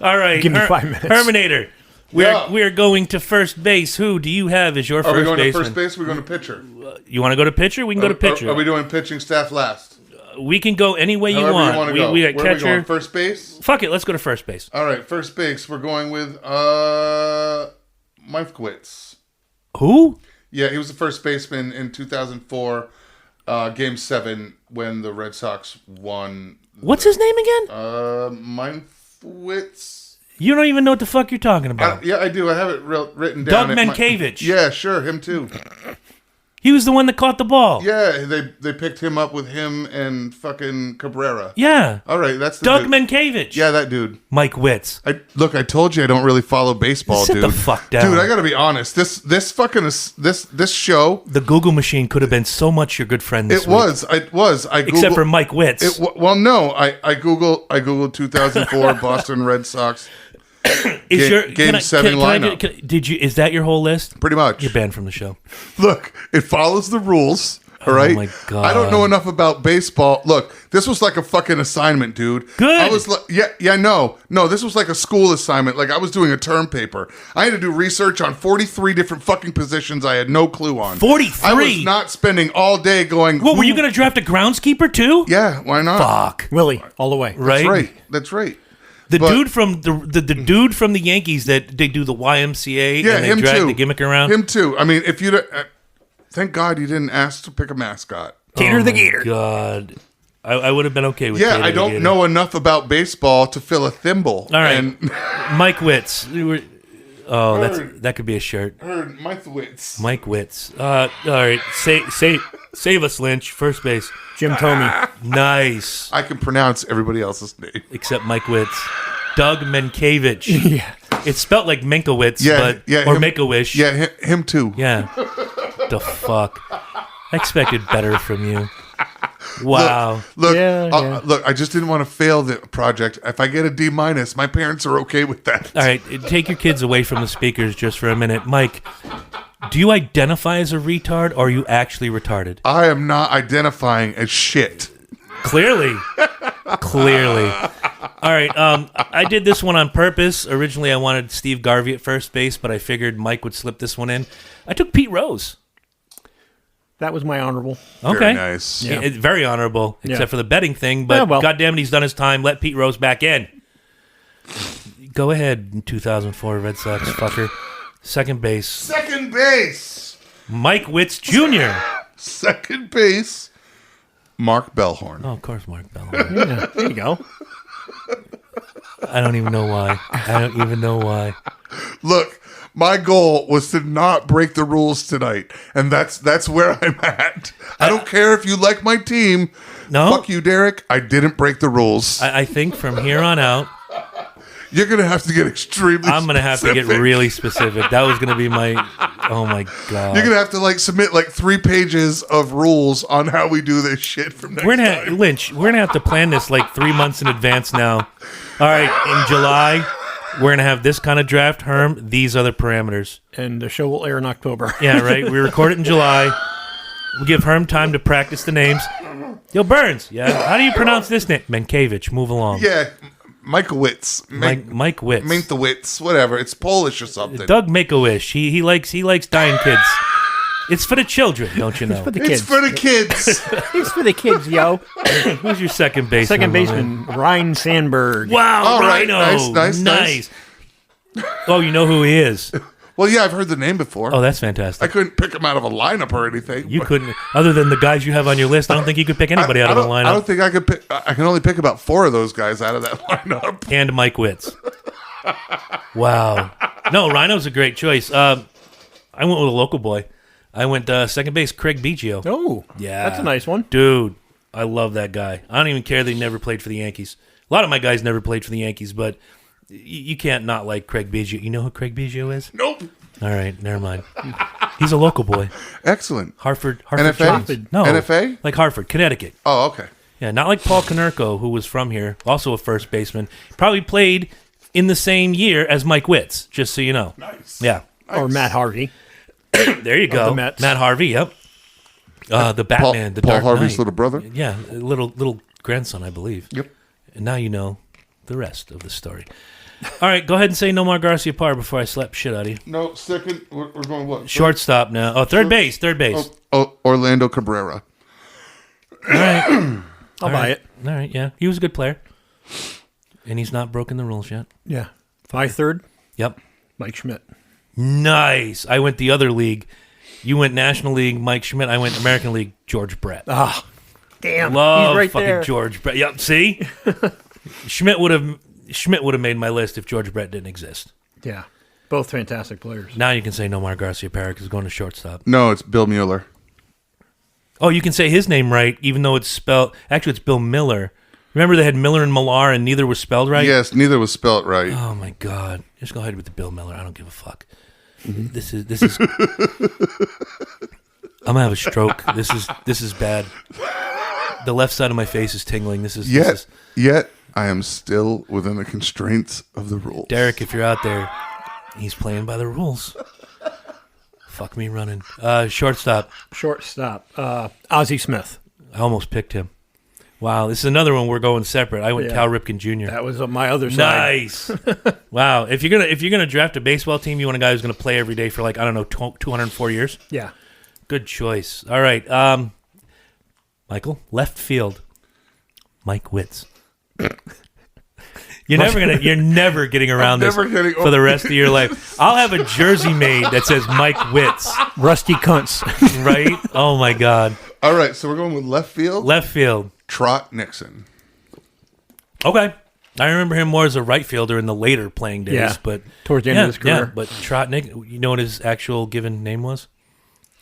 All right. Give me 5 minutes. Terminator. Yeah. We're going to first base. Who do you have as your Are first we going baseman? to first base? Or are we going to pitcher? You want to go to pitcher? We can go to pitcher. Are we doing pitching staff last? We can go any way you However want. you want to go. We got Where are we catcher. going? First base? Fuck it. Let's go to first base. All right, first base. We're going with Mifkowitz. Who? Yeah, he was the first baseman in 2004, Game 7, when the Red Sox won. What's his name again? Mifkowitz. You don't even know what the fuck you're talking about. Yeah, I do. I have it written Doug down. Mankiewicz. Yeah, sure, him too. He was the one that caught the ball. Yeah, they picked him up with him and fucking Cabrera. Yeah. All right, that's the Doug dude. Mankiewicz. Yeah, that dude. Mike Witz. I told you I don't really follow baseball, Sit dude. the fuck down. Dude, I gotta be honest. This show. The Google machine could have been so much your good friend this It week. was. I Googled, Except for Mike Witz. Well, no. I googled 2004 Boston Red Sox. Game 7 lineup. Did you? Is that your whole list? Pretty much. You're banned from the show. Look, it follows the rules. All right. Oh my God. I don't know enough about baseball. Look, this was like a fucking assignment, dude. Good. I was like, no. This was like a school assignment. Like I was doing a term paper. I had to do research on 43 different fucking positions I had no clue on. 43? I was not spending all day going. What, were you going to draft a groundskeeper too? Yeah, why not? Fuck. Willie, all the way. Right? That's right. The dude from the dude from the Yankees that they do the YMCA and they him drag too. the gimmick around. Him too. I mean, if you thank God you didn't ask to pick a mascot. Tater the Gator. God, I would have been okay with. Yeah, Tater I the don't Gator. know enough about baseball to fill a thimble. All right, And Mike Witz. That could be a shirt. Mike Witz. Mike Witz. All right, save us, Lynch. First base. Jim Thome. Nice. I can pronounce everybody else's name. Except Mike Witz. Doug Menkiewicz. Yeah. It's spelled like Minkowitz, or Make-A-Wish. Yeah, him too. Yeah. The fuck? I expected better from you. Wow. Look, Yeah. look. I just didn't want to fail the project. If I get a D-, my parents are okay with that. All right, take your kids away from the speakers just for a minute. Mike, do you identify as a retard or are you actually retarded? I am not identifying as shit. Clearly. All right, I did this one on purpose. Originally, I wanted Steve Garvey at first base, but I figured Mike would slip this one in. I took Pete Rose. That was my honorable. Okay. Very nice. Yeah. Very honorable, except Yeah. for the betting thing, but goddamn it, he's done his time. Let Pete Rose back in. Go ahead, 2004 Red Sox fucker. Second base, Second base. Mike Witz Jr. Second base. Mark Bellhorn. Oh, of course, Mark Bell. Yeah, there you go. I don't even know why. Look, my goal was to not break the rules tonight, and that's where I'm at. I don't care if you like my team. No? Fuck you, Derek. I didn't break the rules. I think from here on out, You're gonna have to get extremely. I'm going to have to get specific. really specific. That was going to be my... Oh, my God. You're gonna have to submit 3 pages of rules on how we do this shit from next time. Lynch, we're going to have to plan this 3 months in advance now. All right, in July, we're going to have this kind of draft. Herm, these are the parameters. And the show will air in October. Yeah, right. We record it in July. We give Herm time to practice the names. Yo, Burns. Yeah. How do you pronounce this name? Menkiewicz. Move along. Yeah, Michael Witz. Mike Witz. Minkwitz, whatever. It's Polish or something. Doug Make-A-Wish. He likes dying kids. It's for the children, don't you know? For the It's kids. for the kids. It's for the kids, yo. Who's your second baseman? Second baseman, Ryan Sandberg. Wow, All right, Rhino. nice. Oh, you know who he is. Well, yeah, I've heard the name before. Oh, that's I fantastic. couldn't pick him out of a lineup or anything. You but couldn't, other than the guys you have on your list, I don't think you could pick anybody out of the I don't lineup. think I could pick. I can only pick about 4 of those guys out of that lineup. And Mike Witz. Wow. No, Rhino's a great choice. I went with a local boy. I went second base, Craig Biggio. Oh, Yeah. that's a nice one. Dude, I love that guy. I don't even care that he never played for the Yankees. A lot of my guys never played for the Yankees, but you can't not like Craig Biggio. You know who Craig Biggio is? Nope. All right, never mind. He's a local boy. Excellent. Hartford NFA? Giants. No. NFA? Like Hartford, Connecticut. Oh, okay. Yeah, not like Paul Konerko, who was from here, also a first baseman. Probably played in the same year as Mike Witz, just so you know. Nice. Yeah. Or Matt Harvey. There you go. the Mets. Matt Harvey, yep. The Batman, the Paul Dark Harvey's Knight. little brother. Yeah, little grandson, I believe. Yep. And now you know the rest of the story. All right, go ahead and say Nomar Garcia Parr before I slap shit out of you. No, second. We're going what? Shortstop now. Oh, third base. Orlando Cabrera. All right. I'll buy it. All right, yeah. He was a good player. And he's not broken the rules yet. Yeah. 5-3, Yep. Mike Schmidt. Nice. I went the other league. You went National League, Mike Schmidt. I went American League, George Brett. Ah, damn. Love he's right fucking there. George Brett. Yep, see? Schmidt would have made my list if George Brett didn't exist. Yeah. Both fantastic players. Now you can say Nomar Garcia Parra because he's going to shortstop. No, it's Bill Mueller. Oh, you can say his name right, even though it's spelled... Actually, it's Bill Miller. Remember they had Miller and Millar and neither was spelled right? Yes, neither was spelt right. Oh, my God. Just go ahead with the Bill Miller. I don't give a fuck. This is... I'm going to have a stroke. This is bad. The left side of my face is tingling. This is Yet, I am still within the constraints of the rules. Derek, if you're out there, he's playing by the rules. Fuck me running. Shortstop. Ozzie Smith. I almost picked him. Wow, this is another one we're going separate. I went Yeah. Cal Ripken Jr. That was on my other side. Nice. Wow. If you're gonna draft a baseball team, you want a guy who's gonna play every day for 204 years. Yeah. Good choice. All right, Michael, left field. Mike Witz. You're never getting around this for the rest of your life. I'll have a jersey made that says Mike Witz. Rusty cunts. Right? Oh my God. All right, so we're going with left field. Left field. Trot Nixon. Okay. I remember him more as a right fielder in the later playing days, but towards the end of his career. Yeah, but Trot Nick, you know what his actual given name was?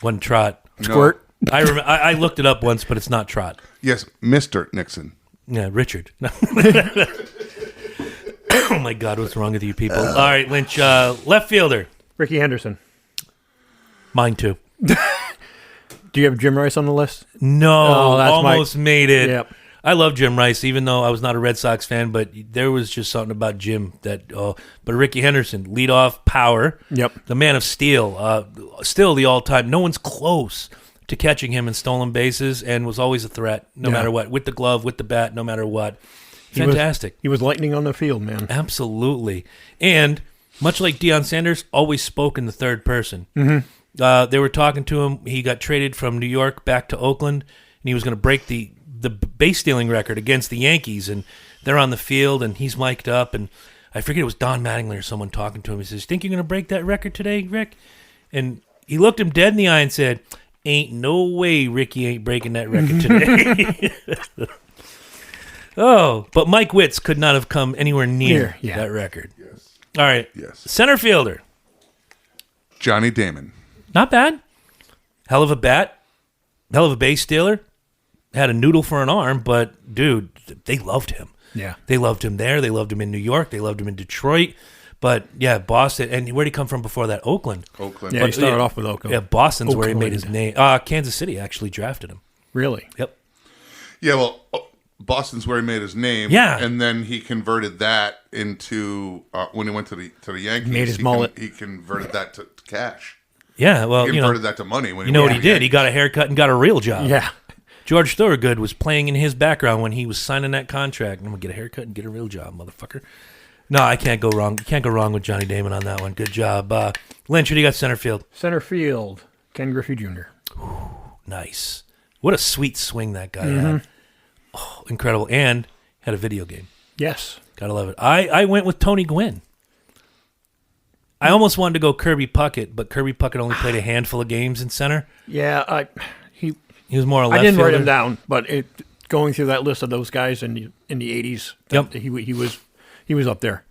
Wasn't Trot. Squirt. I remember. I looked it up once, but it's not Trot. Yes, Mr. Nixon. Yeah, Richard. Oh my God, what's wrong with you people? All right, Lynch, left fielder. Ricky Henderson. Mine too. Do you have Jim Rice on the list? No, almost my... made it. Yep. I love Jim Rice, even though I was not a Red Sox fan, but there was just something about Jim that. But Ricky Henderson, leadoff power. Yep. The man of steel. Still the all-time. No one's close to catching him in stolen bases, and was always a threat, no matter what. With the glove, with the bat, no matter what. Fantastic. He was lightning on the field, man. Absolutely. And much like Deion Sanders, always spoke in the third person. Mm-hmm. They were talking to him. He got traded from New York back to Oakland, and he was going to break the base stealing record against the Yankees. And they're on the field, and he's mic'd up. And I forget, it was Don Mattingly or someone talking to him. He says, "Think you're going to break that record today, Rick?" And he looked him dead in the eye and said, "Ain't no way Ricky ain't breaking that record today." Oh, but Mike Witz could not have come anywhere near that record. Yes. All right. Yes. Center fielder. Johnny Damon. Not bad. Hell of a bat. Hell of a base stealer. Had a noodle for an arm, but, dude, they loved him. Yeah. They loved him there. They loved him in New York. They loved him in Detroit. But, yeah, Boston. And where'd he come from before that? Oakland. Yeah, he started off with Oakland. Yeah, Boston's where he made his name. Kansas City actually drafted him. Really? Yep. Yeah, well, Boston's where he made his name. Yeah. And then he converted that into, when he went to the Yankees. Made his mullet. He converted that to cash. Yeah, well, He converted that to money. When you know what he did? He got a haircut and got a real job. Yeah. George Thorogood was playing in his background when he was signing that contract. I'm going to get a haircut and get a real job, motherfucker. No, I can't go wrong. You can't go wrong with Johnny Damon on that one. Good job. Lynch, what do you got center field? Center field, Ken Griffey Jr. Nice. What a sweet swing that guy had. Oh, incredible. And had a video game. Yes. Gotta love it. I went with Tony Gwynn. I almost wanted to go Kirby Puckett, but Kirby Puckett only played a handful of games in center. Yeah, He was more a left I didn't fielder. write him down, but going through that list of those guys in the 80s, Yep. he was up there.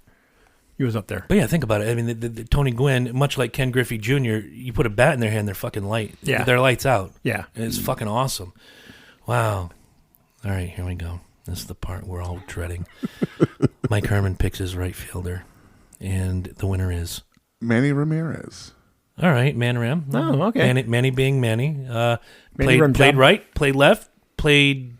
He was up there. But yeah, think about it. I mean, the Tony Gwynn, much like Ken Griffey Jr., you put a bat in their hand, they're fucking light. Yeah. They're lights out. Yeah. And it's fucking awesome. Wow. All right, here we go. This is the part we're all dreading. Mike Herman picks his right fielder, and the winner is Manny Ramirez. all right, Ram. Oh, okay. Manny being Manny. Manny Ram Played job. right, played left, played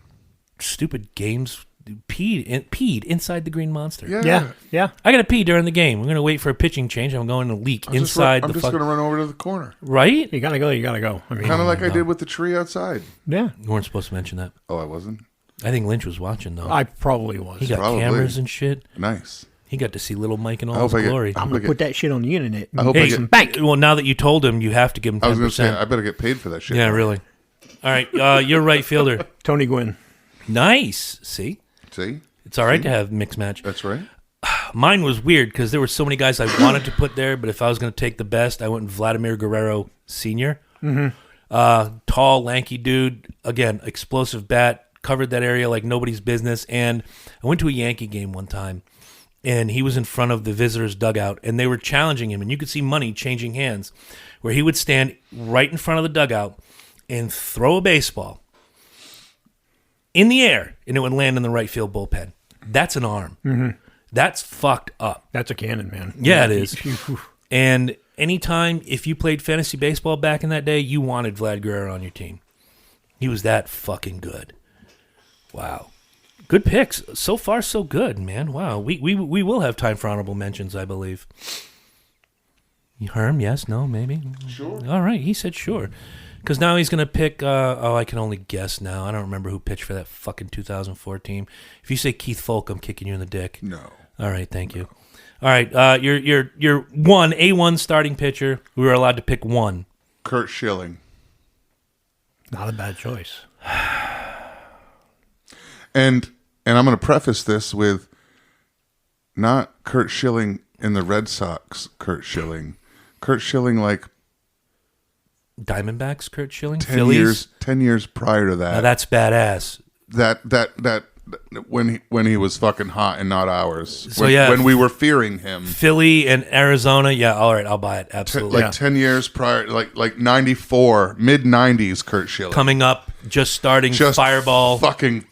stupid games, peed inside the Green Monster. Yeah. I got to pee during the game. We're going to wait for a pitching change. I'm going to leak inside I'm the just going to run over to the corner. Right? You gotta go. I mean, Kind of like I did with the tree outside. yeah. You weren't supposed to mention that. Oh, I wasn't? I think Lynch was watching, though. I probably was. He got Probably. cameras and shit. Nice. He got to see Little Mike in I all hope his I get- glory. I'm gonna put that shit on the internet. I hope Hey, I get, some bank. Well, now that you told him, you have to give him 10%. I was going to say, I better get paid for that shit. Yeah, really. All right, you're right fielder. Tony Gwynn. Nice. See? See? It's all right to have mixed match. That's right. Mine was weird because there were so many guys I wanted to put there, but if I was going to take the best, I went with Vladimir Guerrero Sr. Tall, lanky dude. Again, explosive bat. Covered that area like nobody's business. And I went to a Yankee game one time, and he was in front of the visitors' dugout, and they were challenging him, and you could see money changing hands, where he would stand right in front of the dugout and throw a baseball in the air, and it would land in the right field bullpen. That's an arm. That's fucked up. That's a cannon, man. Yeah, it is. And anytime, if you played fantasy baseball back in that day, you wanted Vlad Guerrero on your team. He was that fucking good. Wow. Good picks. So far, so good, man. Wow. We will have time for honorable mentions, I believe. Herm, yes, no, maybe? Sure. All right, he said sure. Because now he's going to pick, I can only guess now. I don't remember who pitched for that fucking 2004 team. If you say Keith Folk, I'm kicking you in the dick. No. All right, thank you. All right, you're one A1 starting pitcher. We were allowed to pick one. Kurt Schilling. Not a bad choice. And I'm going to preface this with not Kurt Schilling in the Red Sox. Kurt Schilling, like Diamondbacks, Kurt Schilling, 10 years prior to that. Now that's badass. That when he was fucking hot and not ours. So when we were fearing him. Philly and Arizona, yeah, all right, I'll buy it. Absolutely. 10 years prior, like 94, mid 90s, Kurt Schilling. Coming up, just starting Fireball. Fucking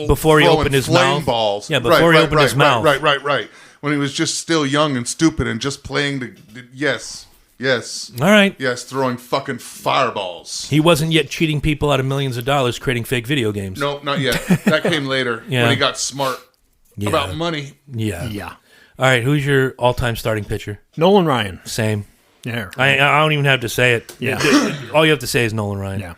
before he opened his flame mouth. balls. Yeah, before he opened his mouth. Right. When he was just still young and stupid and just playing yes. All right. Yes, throwing fucking fireballs. He wasn't yet cheating people out of millions of dollars creating fake video games. No, not yet. That came later when he got smart about money. Yeah. All right, who's your all-time starting pitcher? Nolan Ryan. Same. Yeah. I don't even have to say it. Yeah. All you have to say is Nolan Ryan. Yeah.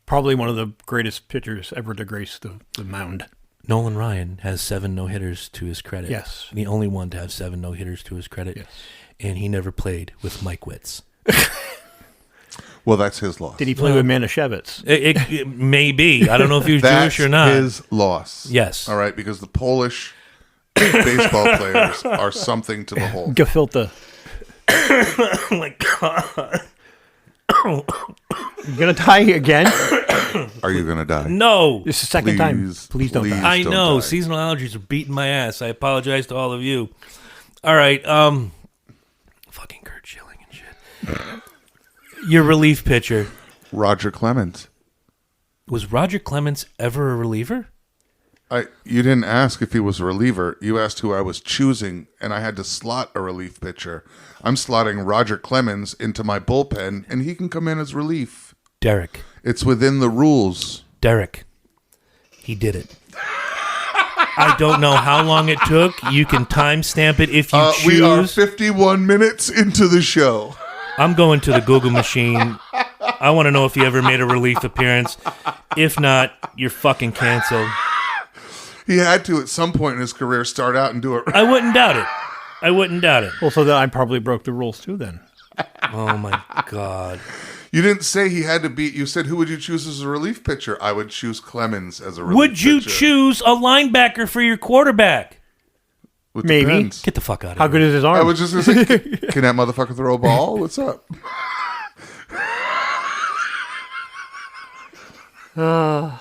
Probably one of the greatest pitchers ever to grace the mound. Nolan Ryan has 7 no-hitters to his credit. Yes. The only one to have 7 no-hitters to his credit. Yes. And he never played with Mike Witz. Well, that's his loss. Did he play with Manischewitz? It may be. I don't know if he was Jewish or not. That's his loss. Yes. All right, because the Polish baseball players are something to behold. Gefilte. Oh, my God. You gonna die again? Are you going to die? No. This is the second time. Please don't die. I don't know. die. Seasonal allergies are beating my ass. I apologize to all of you. All right. Fucking Kurt Schilling and shit. Your relief pitcher. Roger Clemens. Was Roger Clemens ever a reliever? You didn't ask if he was a reliever. You asked who I was choosing, and I had to slot a relief pitcher. I'm slotting Roger Clemens into my bullpen, and he can come in as relief. Derek. It's within the rules. Derek. He did it. I don't know how long it took. You can timestamp it if you choose. We are 51 minutes into the show. I'm going to the Google machine. I want to know if he ever made a relief appearance. If not, you're fucking canceled. He had to, at some point in his career, start out and do it right. I wouldn't doubt it. Well, so then I probably broke the rules too then. Oh, my God. You didn't say he had to be. You said, who would you choose as a relief pitcher? I would choose Clemens as a relief Would you pitcher. choose a linebacker for your quarterback? It Maybe. depends. Get the fuck out of How here. good is his arm? I was just going to say, can that motherfucker throw a ball? What's up? I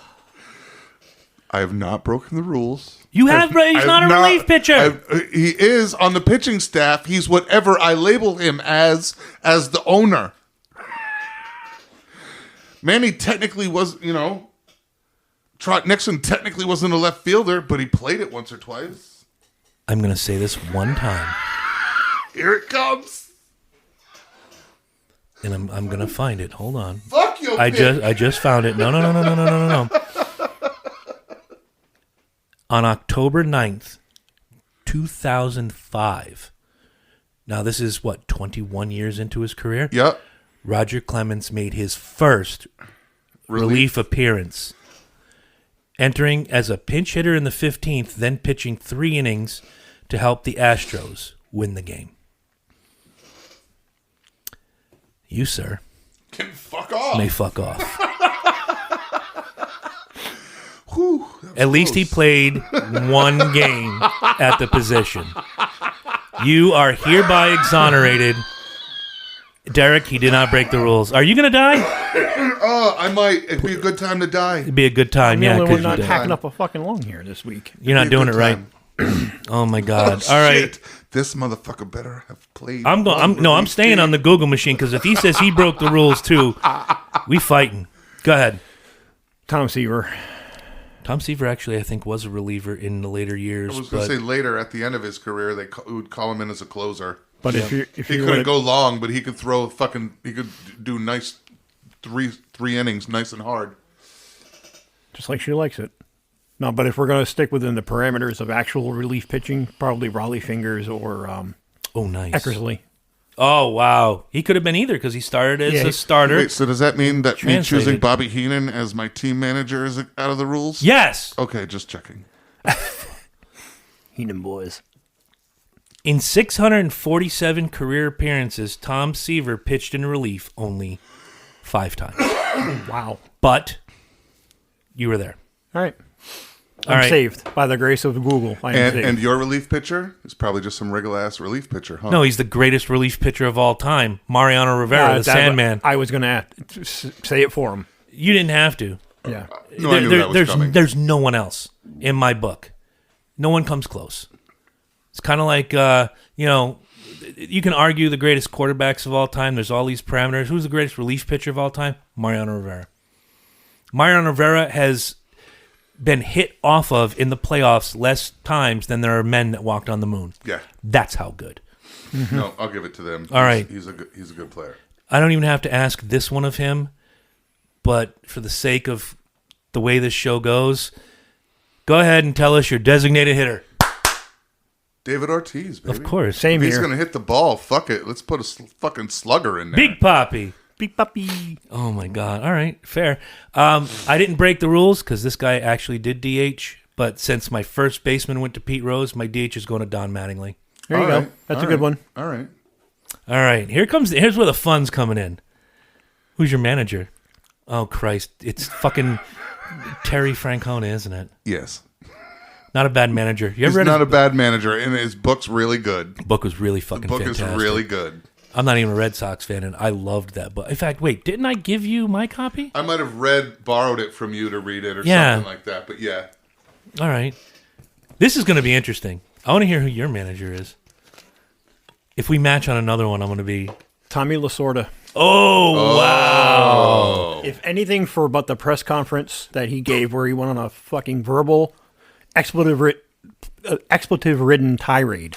have not broken the rules. You have, he's not a relief pitcher. He is on the pitching staff. He's whatever I label him as the owner. Manny technically was, Trot Nixon technically wasn't a left fielder, but he played it once or twice. I'm going to say this one time. Here it comes. And I'm going to find it. Hold on. Fuck you, I just found it. No. On October 9th, 2005. Now, this is, 21 years into his career? Yep. Roger Clemens made his first relief appearance, entering as a pinch hitter in the 15th, then pitching 3 innings to help the Astros win the game. You, sir, Can fuck off. may fuck off. Whew, At least he played 1 game at the position. You are hereby exonerated. Derek, he did not break the rules. Are you going to die? I might. It'd be a good time to die. It'd be a good time, I'm the yeah. only 'cause one not you did. hacking up a fucking lung here this week. You're not It'd be a doing it good right. time. Oh my God! Oh, All right, shit. This motherfucker better have played. I'm staying on the Google machine because if he says he broke the rules too, we fighting. Go ahead. Tom Seaver. Tom Seaver actually, I think, was a reliever in the later years. I was going to say later at the end of his career, they would call him in as a closer. But if He you couldn't go long, but he could throw he could do nice three innings, nice and hard. just like she likes it. No, but if we're going to stick within the parameters of actual relief pitching, probably Raleigh Fingers or oh, nice. Eckersley. Oh, wow. He could have been either because he started as a starter. Wait, so does that mean that me Translated. choosing Bobby Heenan as my team manager is out of the rules? Yes. Okay, just checking. Heenan boys. In 647 career appearances, Tom Seaver pitched in relief only 5 times. Wow. But you were there. All right. I'm right. saved by the grace of Google. I am saved. And your relief pitcher is probably just some regular ass relief pitcher, huh? No, he's the greatest relief pitcher of all time, Mariano Rivera, the Sandman. I was going to say it for him. You didn't have to. Yeah. No, I knew that was coming. There's no one else in my book. No one comes close. It's kind of like, you can argue the greatest quarterbacks of all time. There's all these parameters. Who's the greatest relief pitcher of all time? Mariano Rivera. Mariano Rivera has been hit off of in the playoffs less times than there are men that walked on the moon. Yeah. That's how good. No, I'll give it to them. All right. He's a good player. I don't even have to ask this one of him, but for the sake of the way this show goes, go ahead and tell us your designated hitter. David Ortiz, baby. Of course. Same If he's here. going to hit the ball, fuck it. Let's put a fucking slugger in there. Big Papi. Big puppy. Oh, my God. All right. Fair. I didn't break the rules because this guy actually did DH, but since my first baseman went to Pete Rose, my DH is going to Don Mattingly. There you All go. right. That's All a good right. one. All right. All right. Here's where the fun's coming in. Who's your manager? Oh, Christ. It's fucking Terry Francona, isn't it? Yes. Not a bad manager. You He's ever read not his a bad manager, and his book's really good. book? Was really fucking The book fantastic. is really good. I'm not even a Red Sox fan, and I loved that book. In fact, wait, didn't I give you my copy? I might have borrowed it from you to read it or Yeah. something like that, but yeah. All right. This is going to be interesting. I want to hear who your manager is. If we match on another one, I'm going to be... Tommy Lasorda. Oh, wow. If anything for about the press conference that he gave where he went on a fucking verbal expletive-ridden tirade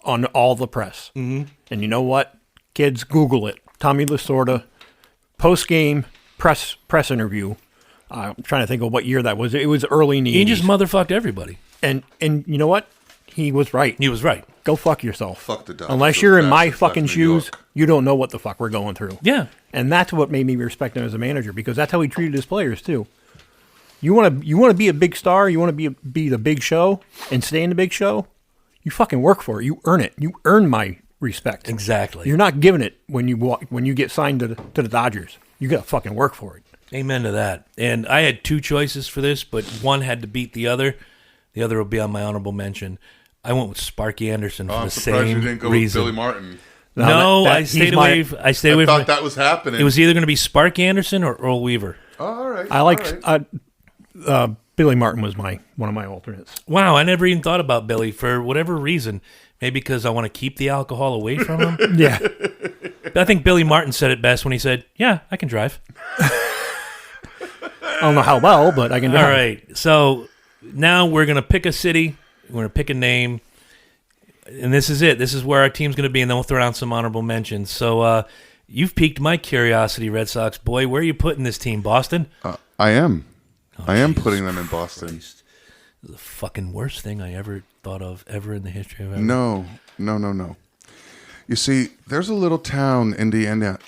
on all the press. Mm-hmm. And you know what? Kids, Google it. Tommy Lasorda, post-game press interview. I'm trying to think of what year that was. It was early in the 80s. He just motherfucked everybody. And you know what? He was right. He was right. Go fuck yourself. Fuck the Dodgers. Unless you're in Those my bastards fucking left New shoes, York. you don't know what the fuck we're going through. Yeah. And that's what made me respect him as a manager, because that's how he treated his players too. You want to be a big star, you want to be the big show and stay in the big show, you fucking work for it. You earn it. You earn my respect. Exactly. You're not giving it when you get signed to the Dodgers. You got to fucking work for it. Amen to that. And I had two choices for this, but one had to beat the other. The other will be on my honorable mention. I went with Sparky Anderson for I'm the surprised same you didn't go reason. with Billy Martin. No, I he's stayed my- away. I stayed away I from thought that was happening. It was either going to be Sparky Anderson or Earl Weaver. Oh, all right. I like all right. Billy Martin was one of my alternates. Wow, I never even thought about Billy for whatever reason. Maybe because I want to keep the alcohol away from him. Yeah. I think Billy Martin said it best when he said, "Yeah, I can drive." I don't know how well, but I can do All it. right, so now we're going to pick a city. We're going to pick a name. And this is it. This is where our team's going to be, and then we'll throw down some honorable mentions. So you've piqued my curiosity, Red Sox boy. Where are you putting this team, Boston? I am. I am Jesus putting them in Boston. Christ. This is the fucking worst thing I ever thought of ever in the history of ever. No. You see, there's a little town, Indiana.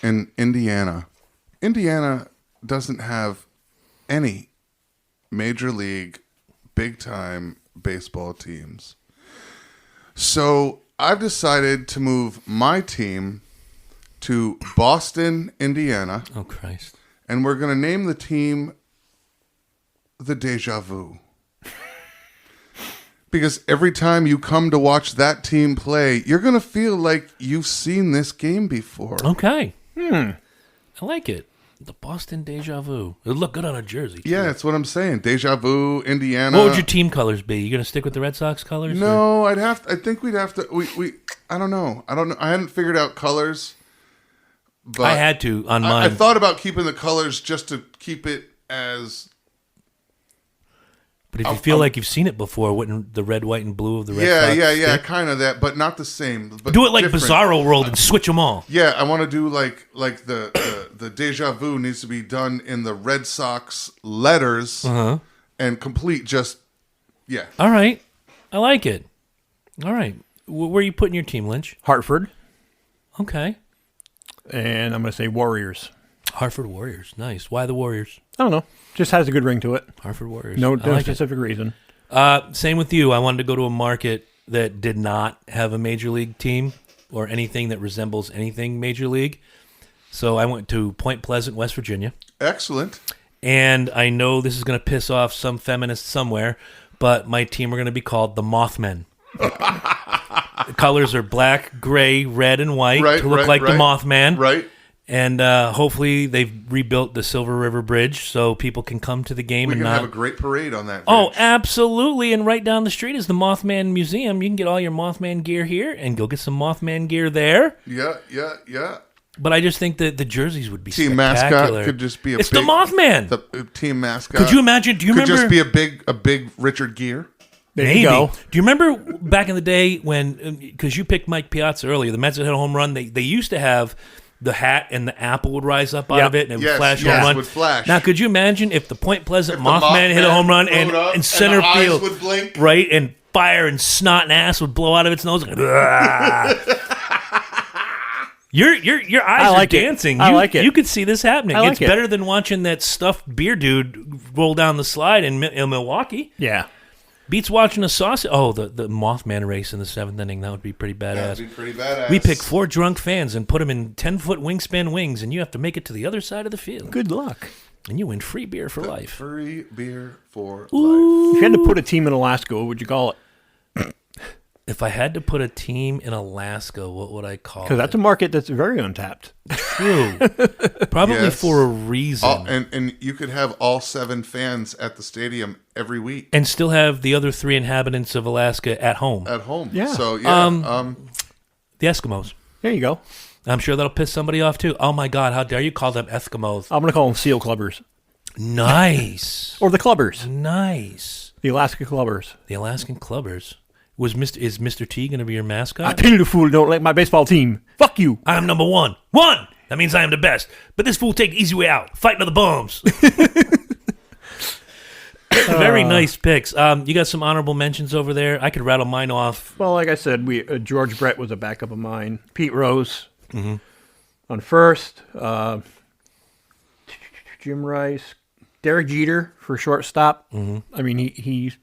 Indiana doesn't have any major league, big time baseball teams. So I've decided to move my team to Boston, Indiana, Oh, Christ. and we're going to name the team the Deja Vu. Because every time you come to watch that team play, you're going to feel like you've seen this game before. Okay. I like it. The Boston Deja Vu. It would look good on a jersey. too. Yeah, that's what I'm saying. Deja Vu, Indiana. What would your team colors be? You going to stick with the Red Sox colors? or- No, I think we'd have to. I don't know. I hadn't figured out colors. But I had to on I mine. thought about keeping the colors just to keep it as. But if you feel like you've seen it before, wouldn't the red, white, and blue of the Red Sox Yeah, stick? kind of that, but not the same. But Do it like different. Bizarro World and switch them all. Yeah, I want to do like the Deja Vu needs to be done in the Red Sox letters and complete. Just yeah. All right. I like it. All right. Where are you putting your team, Lynch? Hartford, Okay. and I'm going to say Warriors. Hartford Warriors. Nice. Why the Warriors? I don't know. Just has a good ring to it. Hartford Warriors. No I like it. specific reason. Same with you. I wanted to go to a market that did not have a major league team or anything that resembles anything major league. So I went to Point Pleasant, West Virginia. Excellent. And I know this is going to piss off some feminists somewhere, but my team are going to be called the Mothmen. The colors are black, gray, red, and white to look like the Mothman. Right. And hopefully they've rebuilt the Silver River Bridge so people can come to the game. We and can not have a great parade on that bridge. Oh, absolutely. And right down the street is the Mothman Museum. You can get all your Mothman gear here and go get some Mothman gear there. Yeah. But I just think that the jerseys would be Team spectacular. mascot could just be It's the Mothman. The team mascot. Could you imagine? Do you could remember? just be a big Richard Gere. There Maybe. you go. Do you remember back in the day when, because you picked Mike Piazza earlier, the Mets that hit a home run, they used to have the hat and the apple would rise up out of it and it would flash home run. Would flash. Now, could you imagine if the Point Pleasant If the Mothman hit a home run and up in center and the field, eyes would blink. right, and fire and snot and ass would blow out of its nose? Your eyes are dancing. I like it. You could see this happening. I like It's it. better than watching that stuffed beer dude roll down the slide in Milwaukee. Yeah. Beats watching a sausage. Oh, the Mothman race in the 7th inning. That would be pretty badass. That'd be pretty badass. We pick 4 drunk fans and put them in 10-foot wingspan wings, and you have to make it to the other side of the field. Good luck. And you win free beer for life. Free beer for life. If you had to put a team in Alaska, what would you call it? If I had to put a team in Alaska, what would I call it? Because that's a market that's very untapped. True. Probably Yes. for a reason. And you could have all 7 fans at the stadium every week And still have the other 3 inhabitants of Alaska at home. at home. Yeah. So yeah. The Eskimos. There you go. I'm sure that'll piss somebody off too. Oh my God, how dare you call them Eskimos? I'm going to call them Seal Clubbers. Nice. Or the Clubbers. Nice. The Alaska Clubbers. The Alaskan Clubbers. Is Mr. T going to be your I mascot? tell you the fool don't like my baseball team. Fuck you. I am number 1. 1! That means I am the best. But this fool take the easy way out. Fighting other bums. Very nice picks. You got some honorable mentions over there. I could rattle mine off. Well, like I said, George Brett was a backup of mine. Pete Rose on first. Jim Rice. Derek Jeter for shortstop. I mean, he's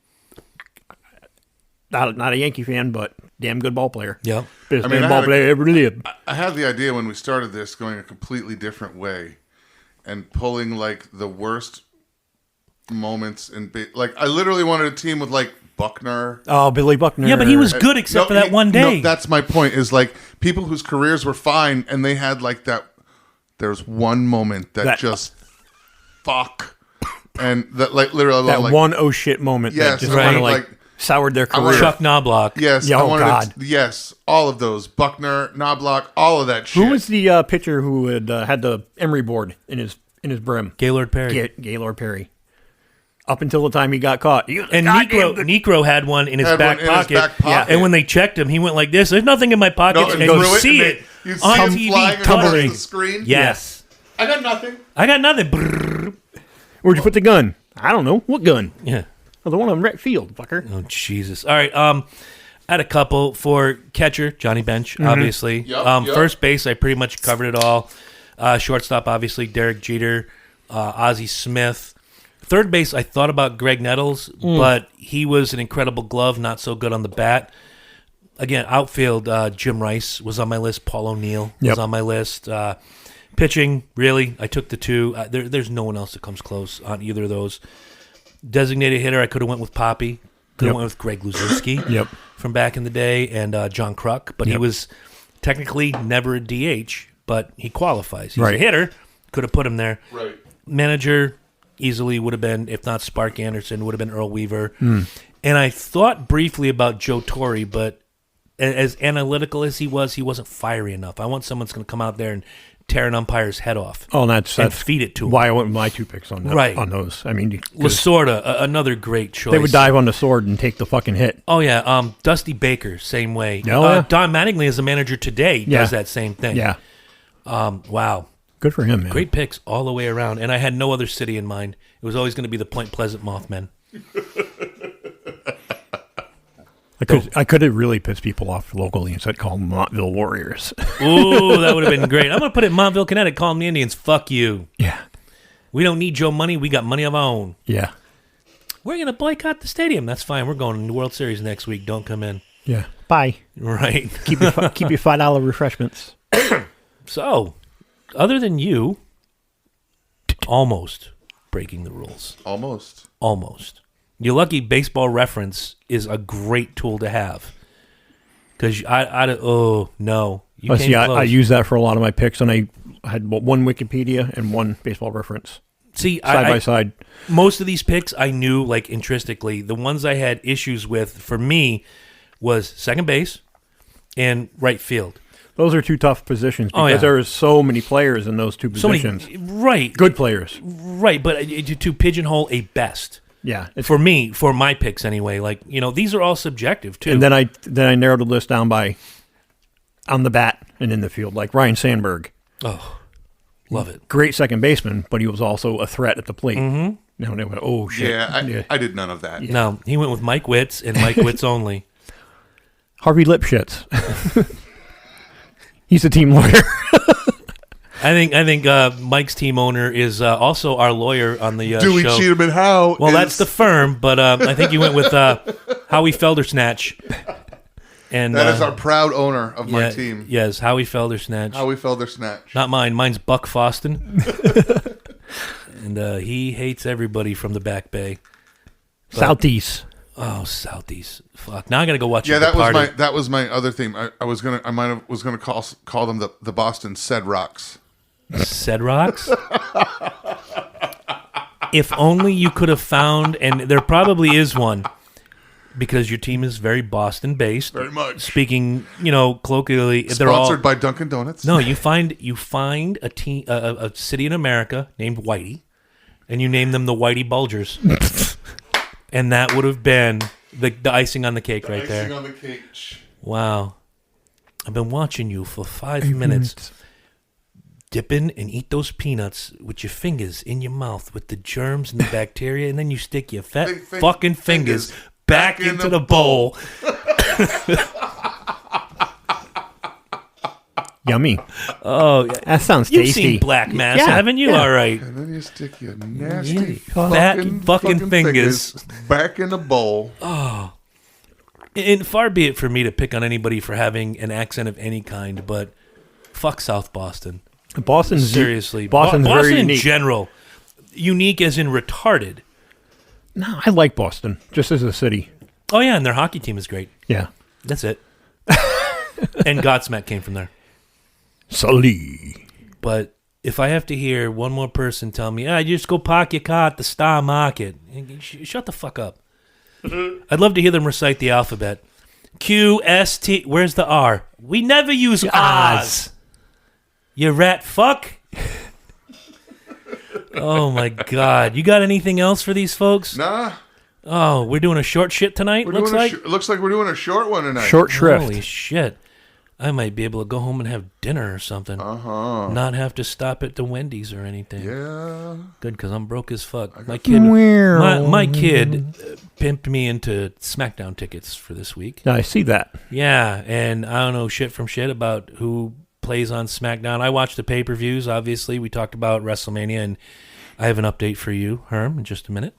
not a Yankee fan, but damn good ball player. Yep. Best damn ball player ever lived. I had the idea when we started this going a completely different way and pulling like the worst moments in like I literally wanted a team with like Buckner. Oh, Billy Buckner. Yeah, but he was good except for that one day. No, that's my point. Is like people whose careers were fine and they had like that. There's one moment that just fuck, and that like literally that like, one oh shit moment Yes, that just right. kind of like soured their I wanted- career. Chuck Knobloch. Yes, Yeah, I oh, wanted God. yes, all of those Buckner, Knobloch, all of that shit. Who was the pitcher who had the Emery board in his brim? Gaylord Perry. Gaylord Perry. Up until the time he got caught. And Necro had one in his back pocket. Yeah. And when they checked him, he went like this. There's nothing in my pocket. No, and and you threw it, see and it then you'd on see him TV flying tumbling. across the screen. Yes. I got nothing. I got nothing. Brrr. Where'd you put the gun? I don't know. What gun? Yeah. Oh, the one on right field, fucker. Oh, Jesus. All right. I had a couple for catcher, Johnny Bench, obviously. Yep. First base, I pretty much covered it all. Shortstop, obviously, Derek Jeter, Ozzie Smith. Third base, I thought about Greg Nettles, but he was an incredible glove, not so good on the bat. Again, outfield, Jim Rice was on my list. Paul O'Neill was on my list. Pitching, really, I took the 2. There's no one else that comes close on either of those. Designated hitter, I could have went with Poppy. Could have went with Greg Luzinski from back in the day, and John Kruk. But he was technically never a DH, but he qualifies. He's a hitter. Could have put him there. Right. Manager easily would have been, if not Spark Anderson, would have been Earl Weaver. And I thought briefly about Joe Torre, but as analytical as he wasn't fiery enough. I want someone that's going to come out there and tear an umpire's head off. Oh, that's feed it to him. why I went with my 2 picks on that, Right. on those. I mean, 'cause Lasorda, another great choice. they would dive on the sword and take the fucking hit. Oh, yeah. Dusty Baker, same way. Oh, yeah. Don Mattingly, as a manager today, Yeah. does that same thing. Yeah. Wow. Good for him, man. Great picks all the way around. And I had no other city in mind. It was always going to be the Point Pleasant Mothmen. I could have really pissed people off locally and said call them Montville Warriors. Ooh, that would have been great. I'm going to put it in Montville, Connecticut, call them the Indians. Fuck you. Yeah. We don't need Joe money. We got money of our own. Yeah. We're going to boycott the stadium. That's fine. We're going to the World Series next week. Don't come in. Yeah. Bye. Right. Keep your $5 refreshments. So, other than you, almost breaking the rules. Almost. You're lucky Baseball Reference is a great tool to have. Because you See, came close. I use that for a lot of my picks, and I had one Wikipedia and one Baseball Reference. See, side by side. Most of these picks I knew like intrinsically. The ones I had issues with for me was second base and right field. Those are two tough positions because there are so many players in those two positions. Right. Good players. Right, but to pigeonhole a best. Yeah. For me, for my picks anyway, like, these are all subjective too. And then I narrowed the list down by on the bat and in the field, like Ryan Sandberg. Oh, love it. Great second baseman, but he was also a threat at the plate. Mm-hmm. They went, oh, shit. Yeah, I did none of that. Yeah. No, he went with Mike Witz and Mike Witz only. Harvey Lipschitz. He's a team lawyer. I think Mike's team owner is also our lawyer on the Dewey, show. Cheatham, Howe. Well, that's the firm, but I think you went with Howie Feldersnatch. And that is our proud owner of my team. Yes, Howie Feldersnatch. Howie Feldersnatch. Not mine. Mine's Buck Foston. And he hates everybody from the Back Bay. But, Southeast. Oh, Southeast. Fuck. Now I got to go watch Yeah, The that was my other thing. I was gonna call them the Boston Said Rocks. Said Rocks? If only you could have found, and there probably is one, because your team is very Boston-based. Very much. Speaking, colloquially, Sponsored by Dunkin' Donuts. No, you find a team, a city in America named Whitey, and you name them the Whitey Bulgers, and that would have been the icing on the cake right there. Icing on the cake. Wow, I've been watching you for 5 minutes. Dip in and eat those peanuts with your fingers in your mouth with the germs and the bacteria, and then you stick your fat fucking fingers back into the bowl. Yummy. Oh, that sounds you've tasty. You've seen Black Mass, haven't you? Yeah. All right. And then you stick your nasty fat fucking fingers back in the bowl. Oh. And far be it for me to pick on anybody for having an accent of any kind, but fuck South Boston. Boston's seriously. Boston's Boston very in unique. general. Unique as in retarded. No, I like Boston just as a city. Oh, yeah, and their hockey team is great. Yeah. That's it. And Godsmack came from there. Sully. But if I have to hear one more person tell me, just go park your car at the Star Market, shut the fuck up. I'd love to hear them recite the alphabet. Q, S, T. Where's the R? We never use R's. You rat fuck. Oh, my God. You got anything else for these folks? Nah. Oh, we're doing a short shit tonight, looks like? Looks like we're doing a short one tonight. Short shrift. Holy shit. I might be able to go home and have dinner or something. Uh-huh. Not have to stop at the Wendy's or anything. Yeah. Good, because I'm broke as fuck. My kid pimped me into SmackDown tickets for this week. I see that. Yeah, and I don't know shit from shit about who plays on SmackDown. I watch the pay-per-views, obviously. We talked about WrestleMania, and I have an update for you, Herm, in just a minute.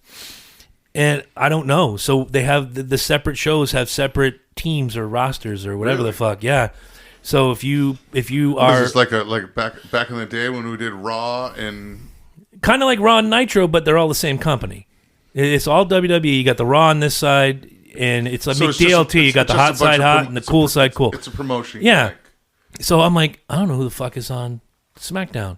And I don't know. So they have the separate shows have separate teams or rosters or whatever the fuck. Yeah. So if you are this is like back in the day when we did Raw and kind of like Raw and Nitro, but they're all the same company. It's all WWE. You got the Raw on this side, and it's like DLT. You got the hot side hot and the cool side cool. It's a promotion. Yeah. So I'm like, I don't know who the fuck is on SmackDown.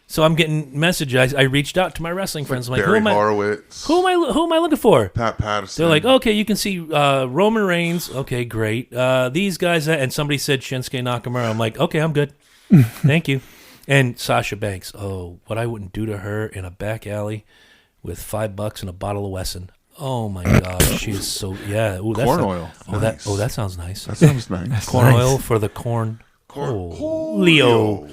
So I'm getting messages. I reached out to my wrestling friends. I'm like, Barry Horowitz. Who am I looking for? Pat Patterson. They're like, okay, you can see Roman Reigns. Okay, great. These guys, and somebody said Shinsuke Nakamura. I'm like, okay, I'm good. Thank you. And Sasha Banks. Oh, what I wouldn't do to her in a back alley with $5 and a bottle of Wesson. Oh my God, she is so Ooh, corn oil. Oh, nice. that sounds nice. That sounds nice. Corn oil for the corn. Leo.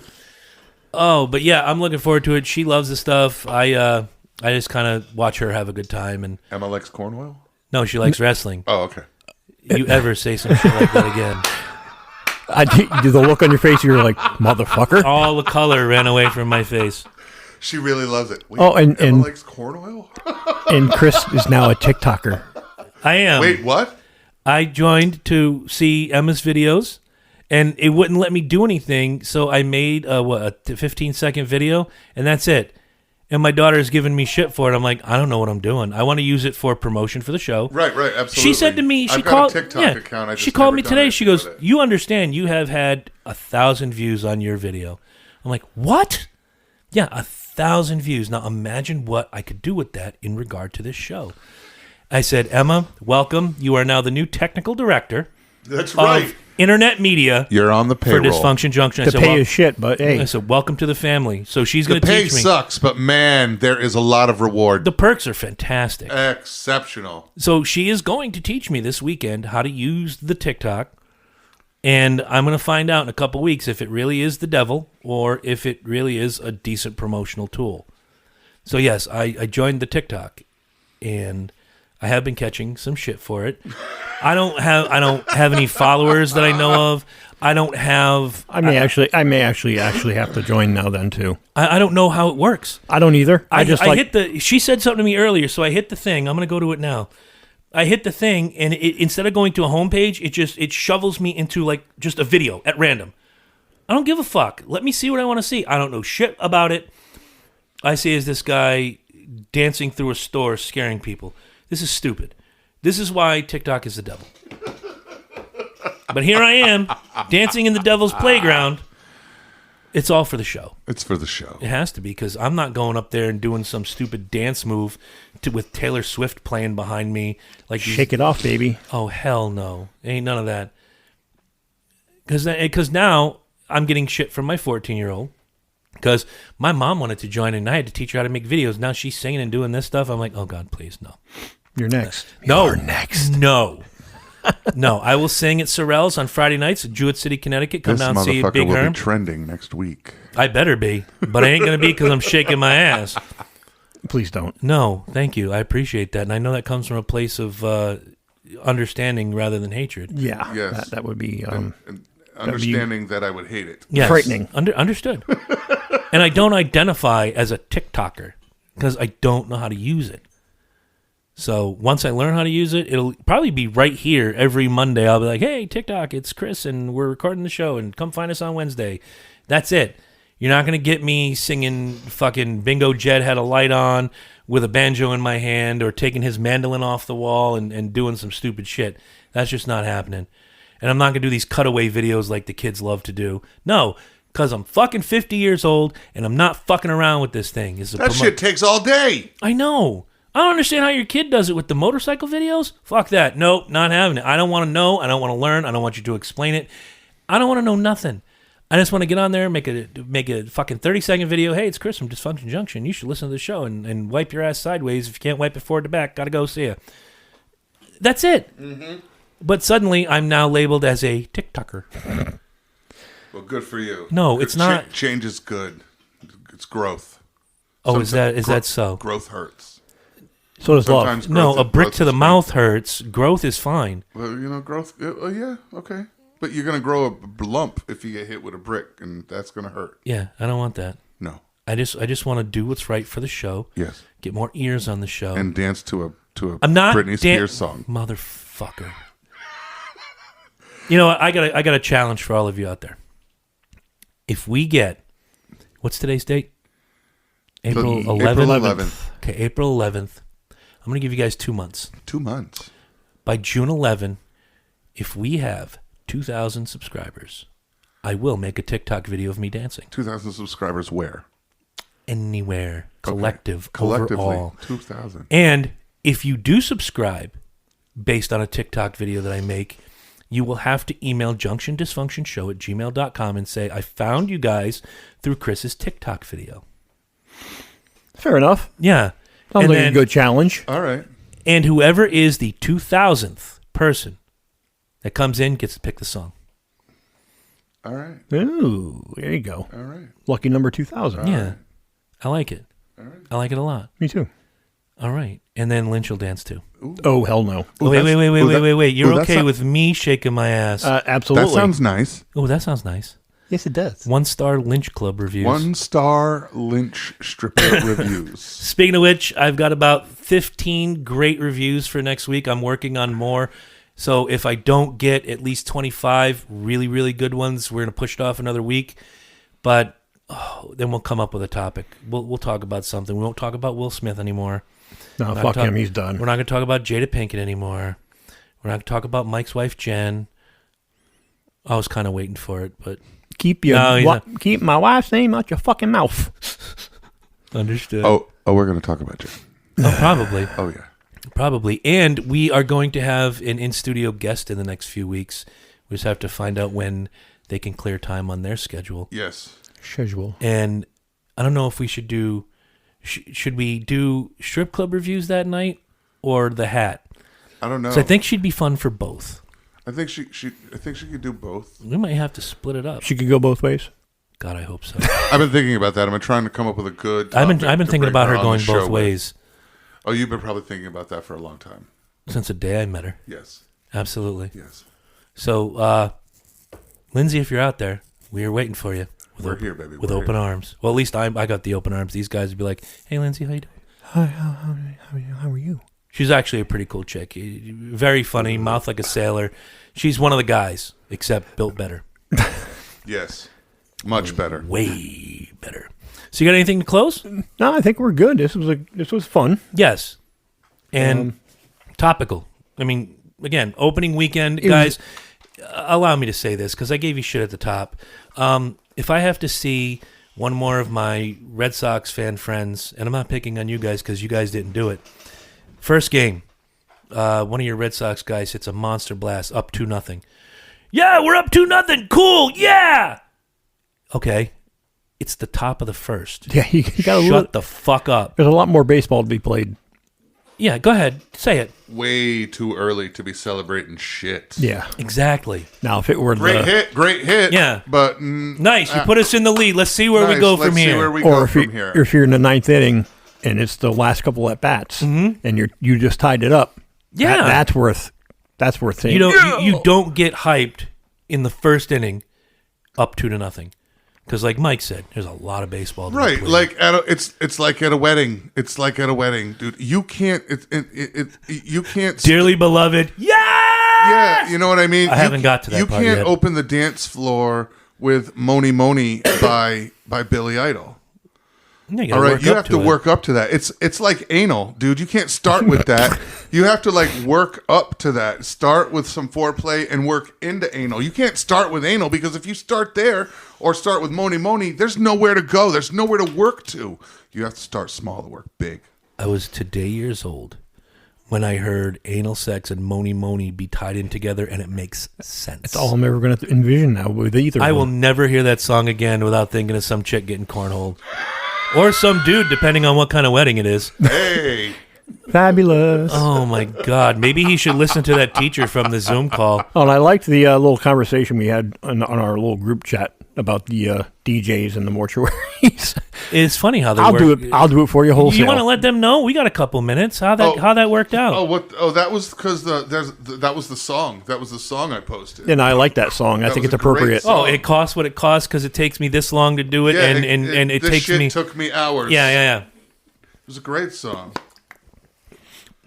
Oh, but yeah, I'm looking forward to it. She loves the stuff. I just kind of watch her have a good time. And Emma likes corn oil? No, she likes wrestling. Oh, okay. You ever say some shit like that again? Do the look on your face, you're like, motherfucker? All the color ran away from my face. She really loves it. Wait, Emma likes corn oil? And Chris is now a TikToker. I am. Wait, what? I joined to see Emma's videos. And it wouldn't let me do anything, so I made a 15-second video, and that's it. And my daughter is giving me shit for it. I'm like, I don't know what I'm doing. I want to use it for promotion for the show. Right, absolutely. She said to me, I've got a TikTok account. She called me today. She goes, you understand you have had 1,000 views on your video. I'm like, what? Yeah, 1,000 views. Now imagine what I could do with that in regard to this show. I said, Emma, welcome. You are now the new technical director. That's right. Of internet media. You're on the payroll. For Dysfunction Junction. The pay is shit, but hey. I said, welcome to the family. So she's going to teach me. The pay sucks, but man, there is a lot of reward. The perks are fantastic. Exceptional. So she is going to teach me this weekend how to use the TikTok. And I'm going to find out in a couple weeks if it really is the devil or if it really is a decent promotional tool. So yes, I joined the TikTok, and I have been catching some shit for it. I don't have any followers that I know of. I don't have. I may actually have to join now then too. I don't know how it works. I don't either. I hit the. She said something to me earlier, so I hit the thing. I'm going to go to it now. I hit the thing, and instead of going to a homepage, it shovels me into like just a video at random. I don't give a fuck. Let me see what I want to see. I don't know shit about it. I see is this guy dancing through a store scaring people. This is stupid. This is why TikTok is the devil. But here I am, dancing in the devil's playground. It's all for the show. It's for the show. It has to be, because I'm not going up there and doing some stupid dance move with Taylor Swift playing behind me. Like shake it off, baby. Oh, hell no. Ain't none of that. Because now I'm getting shit from my 14-year-old. Because my mom wanted to join, and I had to teach her how to make videos. Now she's singing and doing this stuff. I'm like, oh, God, please, no. You're next. No. You're next. No. No, I will sing at Sorrell's on Friday nights in Jewett City, Connecticut. Come down and see Big will Herm. Be trending next week. I better be, but I ain't going to be because I'm shaking my ass. Please don't. No, thank you. I appreciate that. And I know that comes from a place of understanding rather than hatred. Yeah. Yes. That would be... and understanding that I would hate it. Yes. Frightening. Understood. And I don't identify as a TikToker because I don't know how to use it. So once I learn how to use it, it'll probably be right here every Monday. I'll be like, hey, TikTok, it's Chris, and we're recording the show, and come find us on Wednesday. That's it. You're not going to get me singing fucking Bingo Jet Had a Light On with a banjo in my hand or taking his mandolin off the wall and doing some stupid shit. That's just not happening. And I'm not going to do these cutaway videos like the kids love to do. No, because I'm fucking 50 years old, and I'm not fucking around with this thing. That shit takes all day. I know. I don't understand how your kid does it with the motorcycle videos. Fuck that. Nope, not having it. I don't want to know. I don't want to learn. I don't want you to explain it. I don't want to know nothing. I just want to get on there, make a fucking 30-second video. Hey, it's Chris from Dysfunction Junction. You should listen to the show and wipe your ass sideways. If you can't wipe it forward to back, gotta go. See ya. That's it. Mm-hmm. But suddenly, I'm now labeled as a TikToker. Well, good for you. No, it's not. Change is good. It's growth. Oh, is that so? Growth hurts. So does love. No, a brick to the mouth hurts. Growth is fine. Well, growth. Yeah, okay. But you're gonna grow a lump if you get hit with a brick, and that's gonna hurt. Yeah, I don't want that. No. I just want to do what's right for the show. Yes. Get more ears on the show and dance to a I'm not Britney Spears song. Motherfucker. You know what? I got a challenge for all of you out there. If we get, what's today's date? April 11th. April 11th. Okay, April 11th. I'm going to give you guys 2 months. 2 months. By June 11, if we have 2,000 subscribers, I will make a TikTok video of me dancing. 2,000 subscribers where? Anywhere. Collectively, overall. 2,000. And if you do subscribe based on a TikTok video that I make, you will have to email junctiondysfunctionshow@gmail.com and say, I found you guys through Chris's TikTok video. Fair enough. Yeah. Sounds like a good challenge. All right. And whoever is the 2,000th person that comes in gets to pick the song. All right. Ooh, there you go. All right. Lucky number 2,000. Yeah. Right. I like it. All right. I like it a lot. Me too. All right. And then Lynch will dance too. Ooh. Oh, hell no. Ooh, wait. You're okay with me shaking my ass? Absolutely. That sounds nice. Oh, that sounds nice. Yes, it does. 1-star Lynch Club reviews. 1-star Lynch stripper reviews. Speaking of which, I've got about 15 great reviews for next week. I'm working on more. So if I don't get at least 25 really, really good ones, we're going to push it off another week. But then we'll come up with a topic. We'll talk about something. We won't talk about Will Smith anymore. No, fuck him. He's done. We're not going to talk about Jada Pinkett anymore. We're not going to talk about Mike's wife, Jen. I was kind of waiting for it, but... Keep my wife's name out your fucking mouth. Understood. Oh, we're going to talk about Jen. Oh, probably. Oh, yeah. Probably. And we are going to have an in-studio guest in the next few weeks. We just have to find out when they can clear time on their schedule. Yes. Schedule. And I don't know if we should do... should we do strip club reviews that night or the hat? I don't know. So I think she'd be fun for both. I think she could do both. We might have to split it up. She could go both ways. God, I hope so. I've been thinking about that. I've been trying to come up with a good I've been topic to thinking bring about her on going the show both with. ways Oh, you've been probably thinking about that for a long time. since the day I met her. Yes. Absolutely. Yes. So, Lindsay, if you're out there, we are waiting for you. We're here, baby. With We're open here. arms. Well, at least I got the open arms. These guys would be like, "Hey, Lindsay, how you doing?" Hi, how are you? She's actually a pretty cool chick. Very funny, mouth like a sailor. She's one of the guys, except built better. Yes. Much better. Way better. So you got anything to close? No, I think we're good. This was fun. Yes. And topical. I mean, again, opening weekend, guys, allow me to say this because I gave you shit at the top. If I have to see one more of my Red Sox fan friends, and I'm not picking on you guys because you guys didn't do it. First game, one of your Red Sox guys hits a monster blast, up 2-0. Yeah, we're up 2-0. Cool. Yeah. Okay. It's the top of the first. Yeah, you got Shut the fuck up. There's a lot more baseball to be played. Yeah, go ahead. Say it. Way too early to be celebrating shit. Yeah. Exactly. Now, if it were Great hit. Yeah. But Nice. You put us in the lead. Let's see where we nice. go Let's from see here. where we or go if from you here. if you're in the ninth inning and it's the last couple at bats and you just tied it up, Yeah. that's worth saying. You don't get hyped in the first inning up 2-0. Because, like Mike said, there's a lot of baseball. To be Right, played. like it's like at a wedding. It's like at a wedding, dude. You can't. You can't. Dearly beloved. Yeah. Yeah, you know what I mean. I haven't got to that You part can't yet. open the dance floor with "Moni Moni" by Billy Idol. Yeah, you All gotta right, work you up have to to it. work up to that. It's like anal, dude. You can't start with that. You have to like work up to that. Start with some foreplay and work into anal. You can't start with anal because if you start there or start with Moni Moni, there's nowhere to go. There's nowhere to work to. You have to start small to work big. I was today years old when I heard anal sex and Moni Moni be tied in together, and it makes sense. That's all I'm ever going to envision now with either. I of will them. never hear that song again without thinking of some chick getting cornholed. Or some dude, depending on what kind of wedding it is. Hey, Fabulous. Oh, my God. Maybe he should listen to that teacher from the Zoom call. Oh, and I liked the little conversation we had on our little group chat about the DJs and the mortuaries. It's funny how they I'll work. do it. I'll do it for you wholesale. You want to let them know? We got a couple minutes. How that worked out? that was because that was the song. That was the song I posted. And I like that song. I That think was it's a great appropriate. song. It costs what it costs because it takes me this long to do it, Yeah, and it this takes shit me. took me hours. Yeah. It was a great song.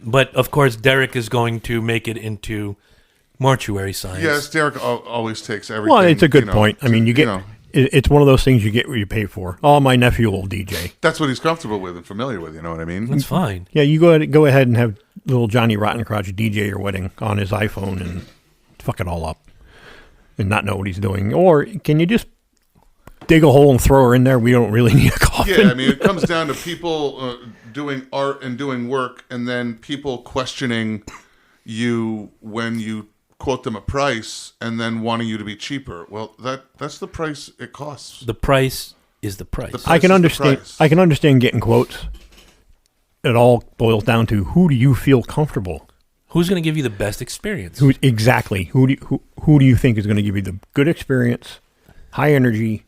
But of course, Derek is going to make it into mortuary science. Yes, Derek always takes everything. Well, it's a good you know, point. I mean, you get. know, It's one of those things you get what you pay for. Oh, my nephew will DJ. that's what he's comfortable with and familiar with. You know what I mean? That's fine. Yeah, you go ahead and have little Johnny Rottencrotch DJ your wedding on his iPhone and fuck it all up and not know what he's doing. Or can you just dig a hole and throw her in there? We don't really need a coffin. Yeah, I mean, it comes down to people doing art and doing work, and then people questioning you when you quote them a price, and then wanting you to be cheaper. Well, that's the price it costs. The price is the price. I can is the understand. price. I can understand getting quotes. It all boils down to who do you feel comfortable? Who's going to give you the best experience? Who do you think is going to give you the good experience, high energy,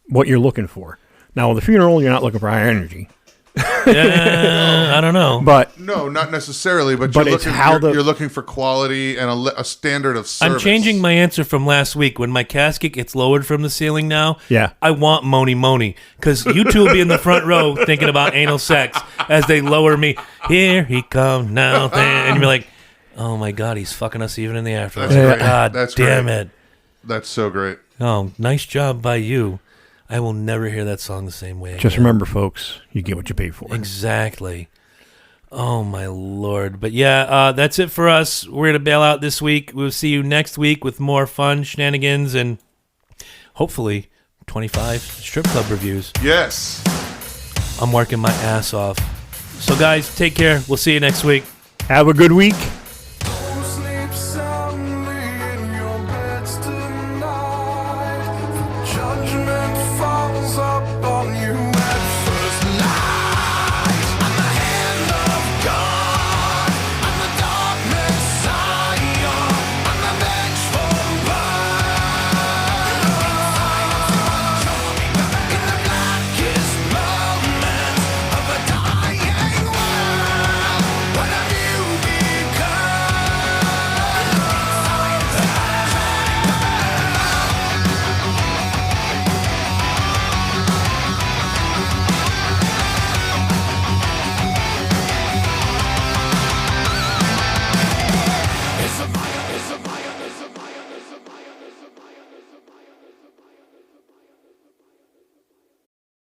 what you're looking for? Now, with the funeral, you're not looking for high energy, I don't know. but No, not necessarily, but But you're it's looking, how you're looking for quality and a standard of service. I'm changing my answer from last week. When my casket gets lowered from the ceiling now, Yeah. I want Moni Moni. Because you two will be in the front row thinking about anal sex as they lower me. Here he comes now. And you're like, oh my God, he's fucking us even in the afterlife. That's great. God That's damn great. it. That's so great. Oh, nice job by you. I will never hear that song the same way again. Just remember, folks, you get what you pay for. Exactly. Oh, my Lord. But yeah, that's it for us. We're going to bail out this week. We'll see you next week with more fun shenanigans and hopefully 25 strip club reviews. Yes. I'm working my ass off. So, guys, take care. We'll see you next week. Have a good week.